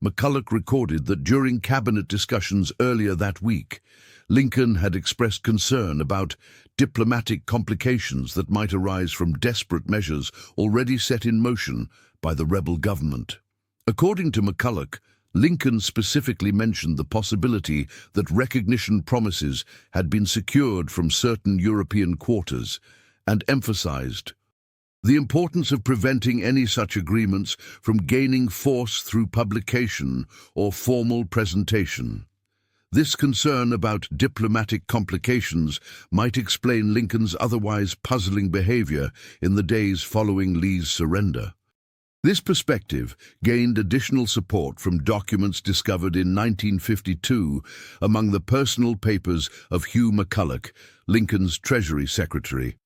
McCulloch recorded that during cabinet discussions earlier that week, Lincoln had expressed concern about diplomatic complications that might arise from desperate measures already set in motion by the rebel government. According to McCulloch, Lincoln specifically mentioned the possibility that recognition promises had been secured from certain European quarters and emphasized the importance of preventing any such agreements from gaining force through publication or formal presentation. This concern about diplomatic complications might explain Lincoln's otherwise puzzling behavior in the days following Lee's surrender. This perspective gained additional support from documents discovered in 1952 among the personal papers of Hugh McCulloch, Lincoln's Treasury Secretary.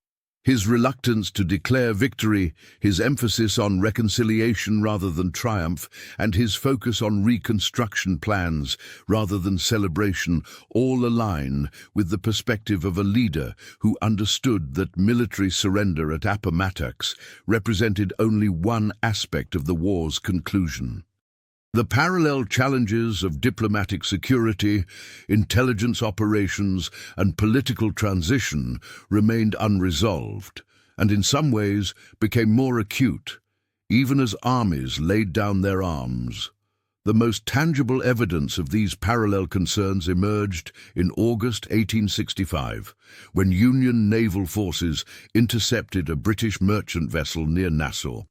His reluctance to declare victory, his emphasis on reconciliation rather than triumph, and his focus on reconstruction plans rather than celebration all align with the perspective of a leader who understood that military surrender at Appomattox represented only one aspect of the war's conclusion. The parallel challenges of diplomatic security, intelligence operations, and political transition remained unresolved, and in some ways became more acute, even as armies laid down their arms. The most tangible evidence of these parallel concerns emerged in August 1865, when Union naval forces intercepted a British merchant vessel near Nassau.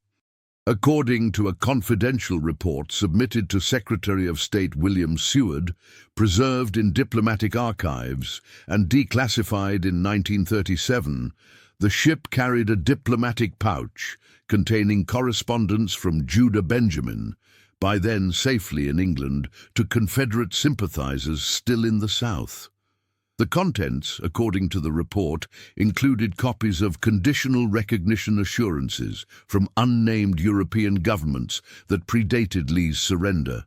According to a confidential report submitted to Secretary of State William Seward, preserved in diplomatic archives and declassified in 1937, the ship carried a diplomatic pouch containing correspondence from Judah Benjamin, by then safely in England, to Confederate sympathizers still in the South. The contents, according to the report, included copies of conditional recognition assurances from unnamed European governments that predated Lee's surrender.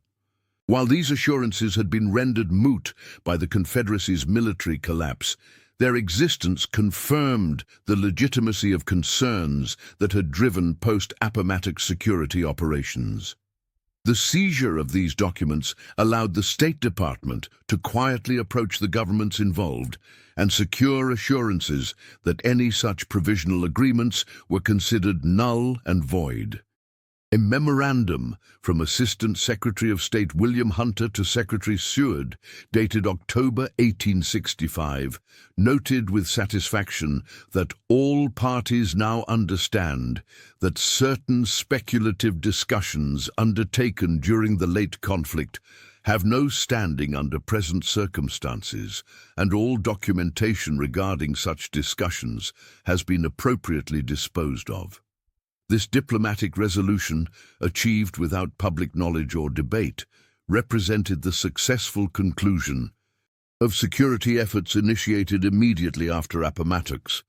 While these assurances had been rendered moot by the Confederacy's military collapse, their existence confirmed the legitimacy of concerns that had driven post-Appomattox security operations. The seizure of these documents allowed the State Department to quietly approach the governments involved and secure assurances that any such provisional agreements were considered null and void. A memorandum from Assistant Secretary of State William Hunter to Secretary Seward, dated October 1865, noted with satisfaction that all parties now understand that certain speculative discussions undertaken during the late conflict have no standing under present circumstances, and all documentation regarding such discussions has been appropriately disposed of. This diplomatic resolution, achieved without public knowledge or debate, represented the successful conclusion of security efforts initiated immediately after Appomattox.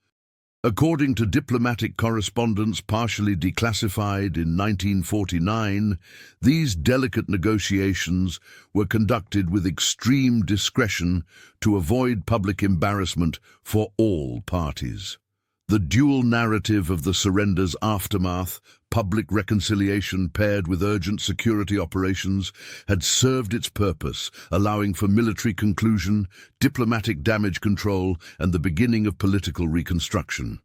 According to diplomatic correspondence partially declassified in 1949, these delicate negotiations were conducted with extreme discretion to avoid public embarrassment for all parties. The dual narrative of the surrender's aftermath, public reconciliation paired with urgent security operations, had served its purpose, allowing for military conclusion, diplomatic damage control, and the beginning of political reconstruction.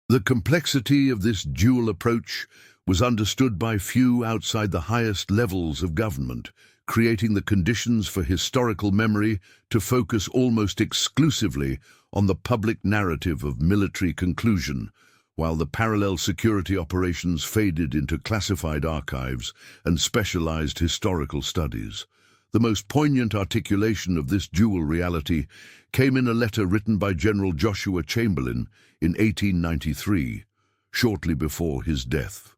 The complexity of this dual approach was understood by few outside the highest levels of government, creating the conditions for historical memory to focus almost exclusively on the public narrative of military conclusion, while the parallel security operations faded into classified archives and specialized historical studies. The most poignant articulation of this dual reality came in a letter written by General Joshua Chamberlain in 1893, shortly before his death.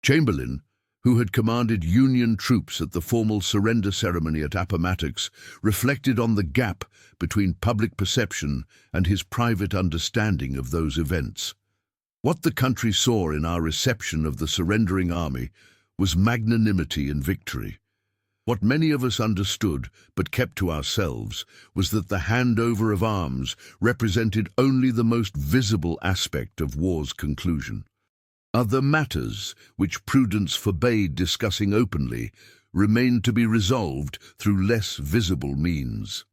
Chamberlain, who had commanded Union troops at the formal surrender ceremony at Appomattox, reflected on the gap between public perception and his private understanding of those events. What the country saw in our reception of the surrendering army was magnanimity and victory. What many of us understood, but kept to ourselves, was that the handover of arms represented only the most visible aspect of war's conclusion. Other matters, which prudence forbade discussing openly, remained to be resolved through less visible means.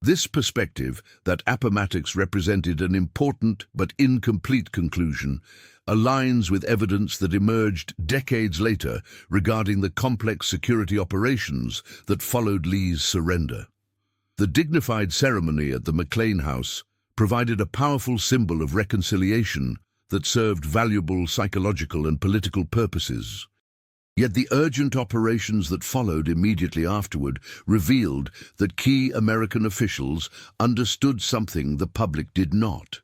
This perspective, that Appomattox represented an important but incomplete conclusion, aligns with evidence that emerged decades later regarding the complex security operations that followed Lee's surrender. The dignified ceremony at the McLean House provided a powerful symbol of reconciliation that served valuable psychological and political purposes. Yet the urgent operations that followed immediately afterward revealed that key American officials understood something the public did not: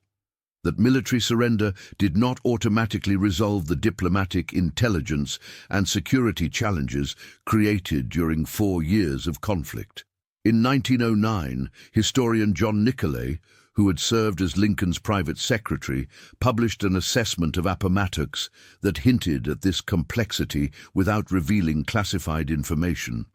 that military surrender did not automatically resolve the diplomatic, intelligence, and security challenges created during 4 years of conflict. In 1909, historian John Nicolay, who had served as Lincoln's private secretary, published an assessment of Appomattox that hinted at this complexity without revealing classified information.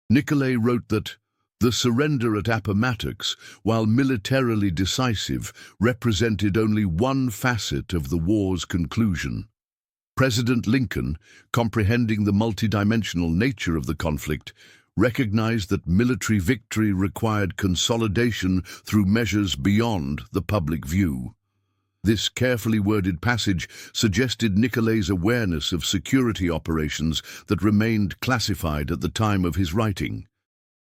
Nicolay wrote that the surrender at Appomattox, while militarily decisive, represented only one facet of the war's conclusion. President Lincoln, comprehending the multidimensional nature of the conflict, recognized that military victory required consolidation through measures beyond the public view. This carefully worded passage suggested Nicolay's awareness of security operations that remained classified at the time of his writing.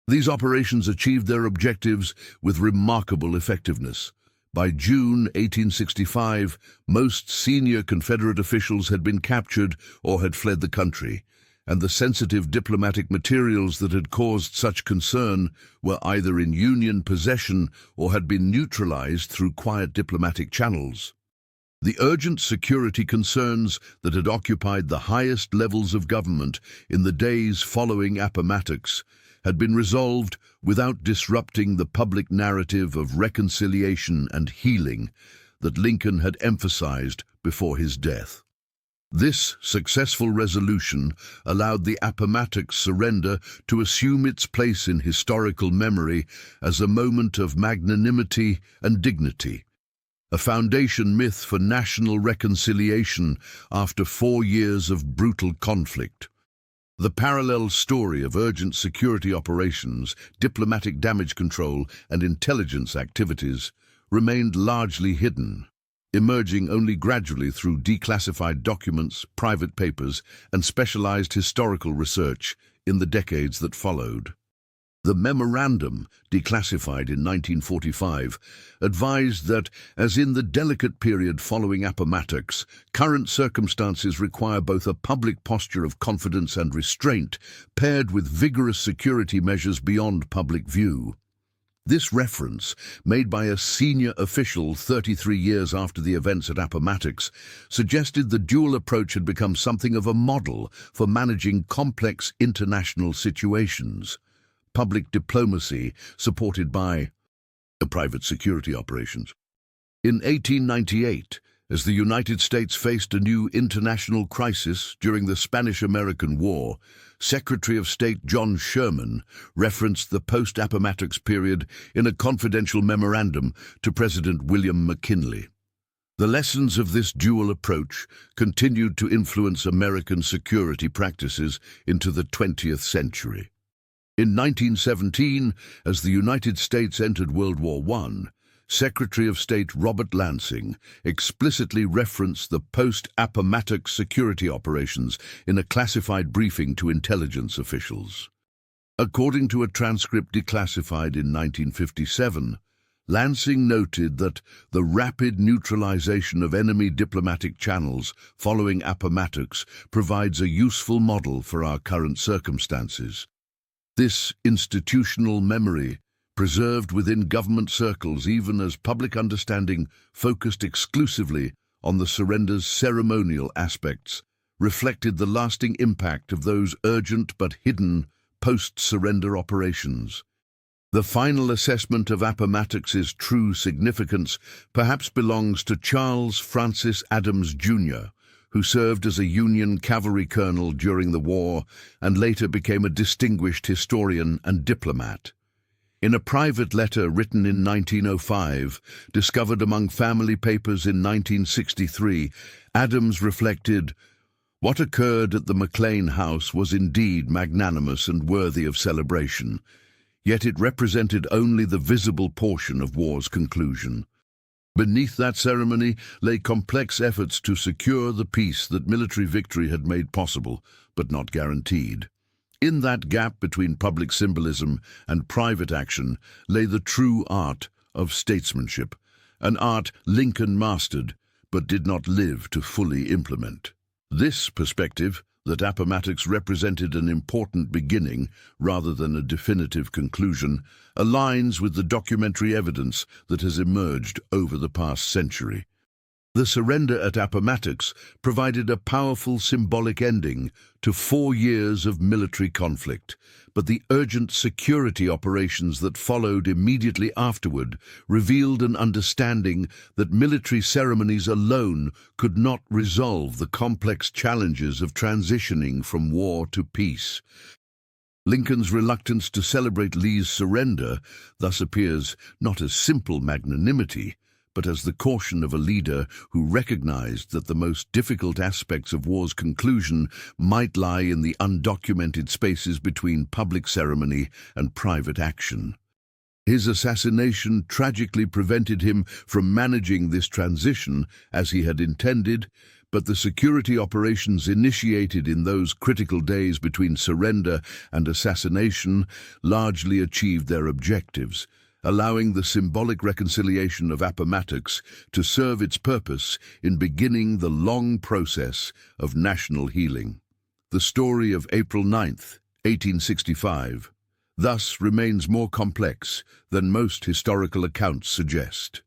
These operations achieved their objectives with remarkable effectiveness. By June 1865, most senior Confederate officials had been captured or had fled the country, and the sensitive diplomatic materials that had caused such concern were either in Union possession or had been neutralized through quiet diplomatic channels. The urgent security concerns that had occupied the highest levels of government in the days following Appomattox had been resolved without disrupting the public narrative of reconciliation and healing that Lincoln had emphasized before his death. This successful resolution allowed the Appomattox surrender to assume its place in historical memory as a moment of magnanimity and dignity, a foundation myth for national reconciliation after 4 years of brutal conflict. The parallel story of urgent security operations, diplomatic damage control, and intelligence activities remained largely hidden, emerging only gradually through declassified documents, private papers, and specialized historical research in the decades that followed. The memorandum, declassified in 1945, advised that, as in the delicate period following Appomattox, current circumstances require both a public posture of confidence and restraint, paired with vigorous security measures beyond public view. This reference, made by a senior official 33 years after the events at Appomattox, suggested the dual approach had become something of a model for managing complex international situations. Public diplomacy supported by the private security operations. In 1898, as the United States faced a new international crisis during the Spanish-American War, Secretary of State John Sherman referenced the post-Appomattox period in a confidential memorandum to President William McKinley. The lessons of this dual approach continued to influence American security practices into the 20th century. In 1917, as the United States entered World War I, Secretary of State Robert Lansing explicitly referenced the post-Appomattox security operations in a classified briefing to intelligence officials. According to a transcript declassified in 1957, Lansing noted that the rapid neutralization of enemy diplomatic channels following Appomattox provides a useful model for our current circumstances. This institutional memory, preserved within government circles even as public understanding focused exclusively on the surrender's ceremonial aspects, reflected the lasting impact of those urgent but hidden post-surrender operations. The final assessment of Appomattox's true significance perhaps belongs to Charles Francis Adams, Jr., who served as a Union cavalry colonel during the war and later became a distinguished historian and diplomat. In a private letter written in 1905, discovered among family papers in 1963, Adams reflected, "What occurred at the McLean House was indeed magnanimous and worthy of celebration, yet it represented only the visible portion of war's conclusion. Beneath that ceremony lay complex efforts to secure the peace that military victory had made possible, but not guaranteed. In that gap between public symbolism and private action lay the true art of statesmanship, an art Lincoln mastered but did not live to fully implement." This perspective, that Appomattox represented an important beginning rather than a definitive conclusion, aligns with the documentary evidence that has emerged over the past century. The surrender at Appomattox provided a powerful symbolic ending to 4 years of military conflict, but the urgent security operations that followed immediately afterward revealed an understanding that military ceremonies alone could not resolve the complex challenges of transitioning from war to peace. Lincoln's reluctance to celebrate Lee's surrender thus appears not as simple magnanimity, but as the caution of a leader who recognized that the most difficult aspects of war's conclusion might lie in the undocumented spaces between public ceremony and private action. His assassination tragically prevented him from managing this transition as he had intended, but the security operations initiated in those critical days between surrender and assassination largely achieved their objectives, allowing the symbolic reconciliation of Appomattox to serve its purpose in beginning the long process of national healing. The story of April 9th, 1865, thus remains more complex than most historical accounts suggest.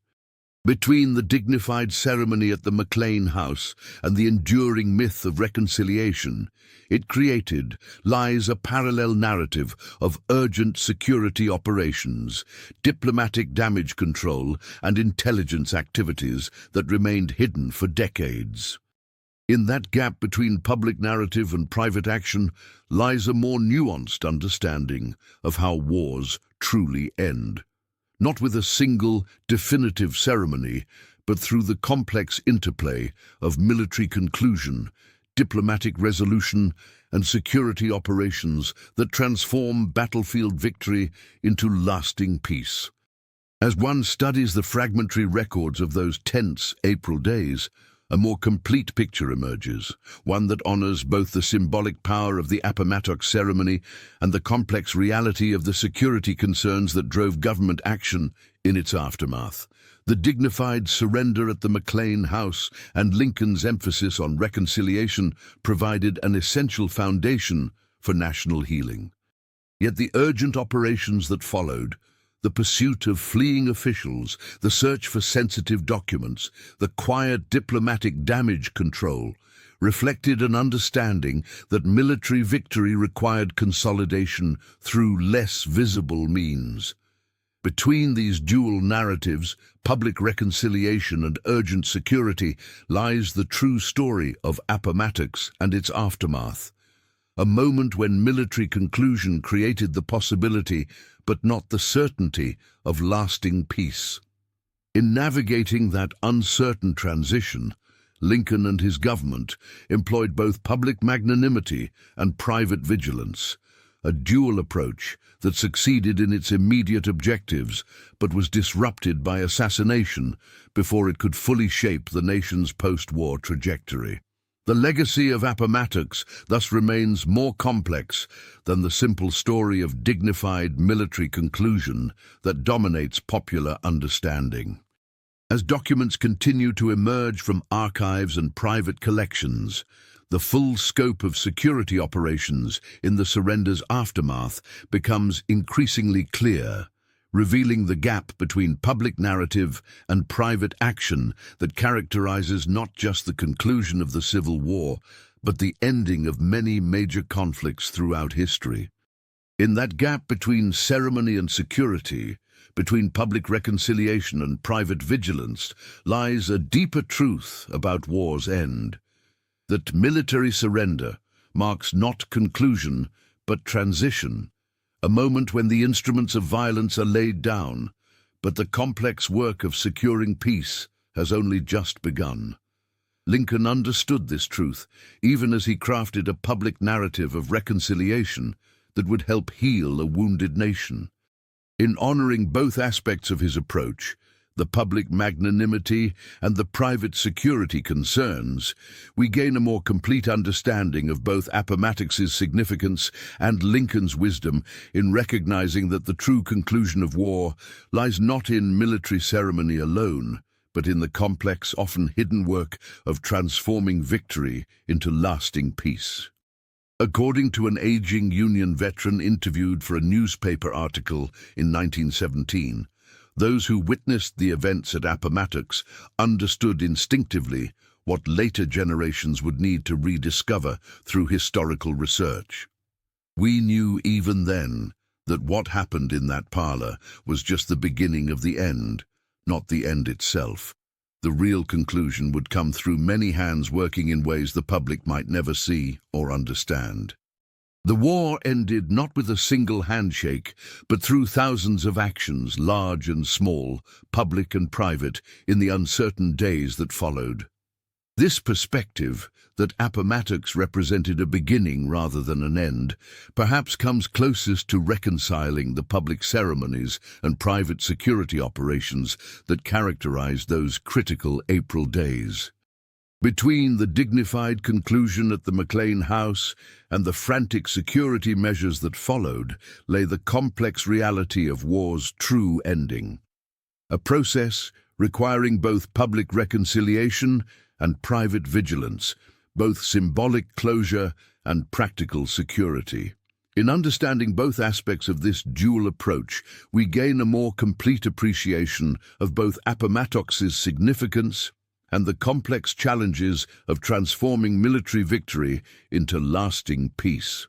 Between the dignified ceremony at the McLean House and the enduring myth of reconciliation it created lies a parallel narrative of urgent security operations, diplomatic damage control, and intelligence activities that remained hidden for decades. In that gap between public narrative and private action lies a more nuanced understanding of how wars truly end. Not with a single, definitive ceremony, but through the complex interplay of military conclusion, diplomatic resolution, and security operations that transform battlefield victory into lasting peace. As one studies the fragmentary records of those tense April days, a more complete picture emerges, one that honors both the symbolic power of the Appomattox ceremony and the complex reality of the security concerns that drove government action in its aftermath. The dignified surrender at the McLean House and Lincoln's emphasis on reconciliation provided an essential foundation for national healing. Yet the urgent operations that followed, the pursuit of fleeing officials, the search for sensitive documents, the quiet diplomatic damage control, reflected an understanding that military victory required consolidation through less visible means. Between these dual narratives, public reconciliation and urgent security, lies the true story of Appomattox and its aftermath. A moment when military conclusion created the possibility, but not the certainty, of lasting peace. In navigating that uncertain transition, Lincoln and his government employed both public magnanimity and private vigilance, a dual approach that succeeded in its immediate objectives but was disrupted by assassination before it could fully shape the nation's post-war trajectory. The legacy of Appomattox thus remains more complex than the simple story of dignified military conclusion that dominates popular understanding. As documents continue to emerge from archives and private collections, the full scope of security operations in the surrender's aftermath becomes increasingly clear, revealing the gap between public narrative and private action that characterizes not just the conclusion of the Civil War, but the ending of many major conflicts throughout history. In that gap between ceremony and security, between public reconciliation and private vigilance, lies a deeper truth about war's end, that military surrender marks not conclusion, but transition, a moment when the instruments of violence are laid down, but the complex work of securing peace has only just begun. Lincoln understood this truth, even as he crafted a public narrative of reconciliation that would help heal a wounded nation. In honoring both aspects of his approach, the public magnanimity and the private security concerns, we gain a more complete understanding of both Appomattox's significance and Lincoln's wisdom in recognizing that the true conclusion of war lies not in military ceremony alone, but in the complex, often hidden work of transforming victory into lasting peace. According to an aging Union veteran interviewed for a newspaper article in 1917, those who witnessed the events at Appomattox understood instinctively what later generations would need to rediscover through historical research. We knew even then that what happened in that parlor was just the beginning of the end, not the end itself. The real conclusion would come through many hands working in ways the public might never see or understand. The war ended not with a single handshake, but through thousands of actions, large and small, public and private, in the uncertain days that followed. This perspective, that Appomattox represented a beginning rather than an end, perhaps comes closest to reconciling the public ceremonies and private security operations that characterized those critical April days. Between the dignified conclusion at the McLean House and the frantic security measures that followed lay the complex reality of war's true ending. A process requiring both public reconciliation and private vigilance, both symbolic closure and practical security. In understanding both aspects of this dual approach, we gain a more complete appreciation of both Appomattox's significance and the complex challenges of transforming military victory into lasting peace.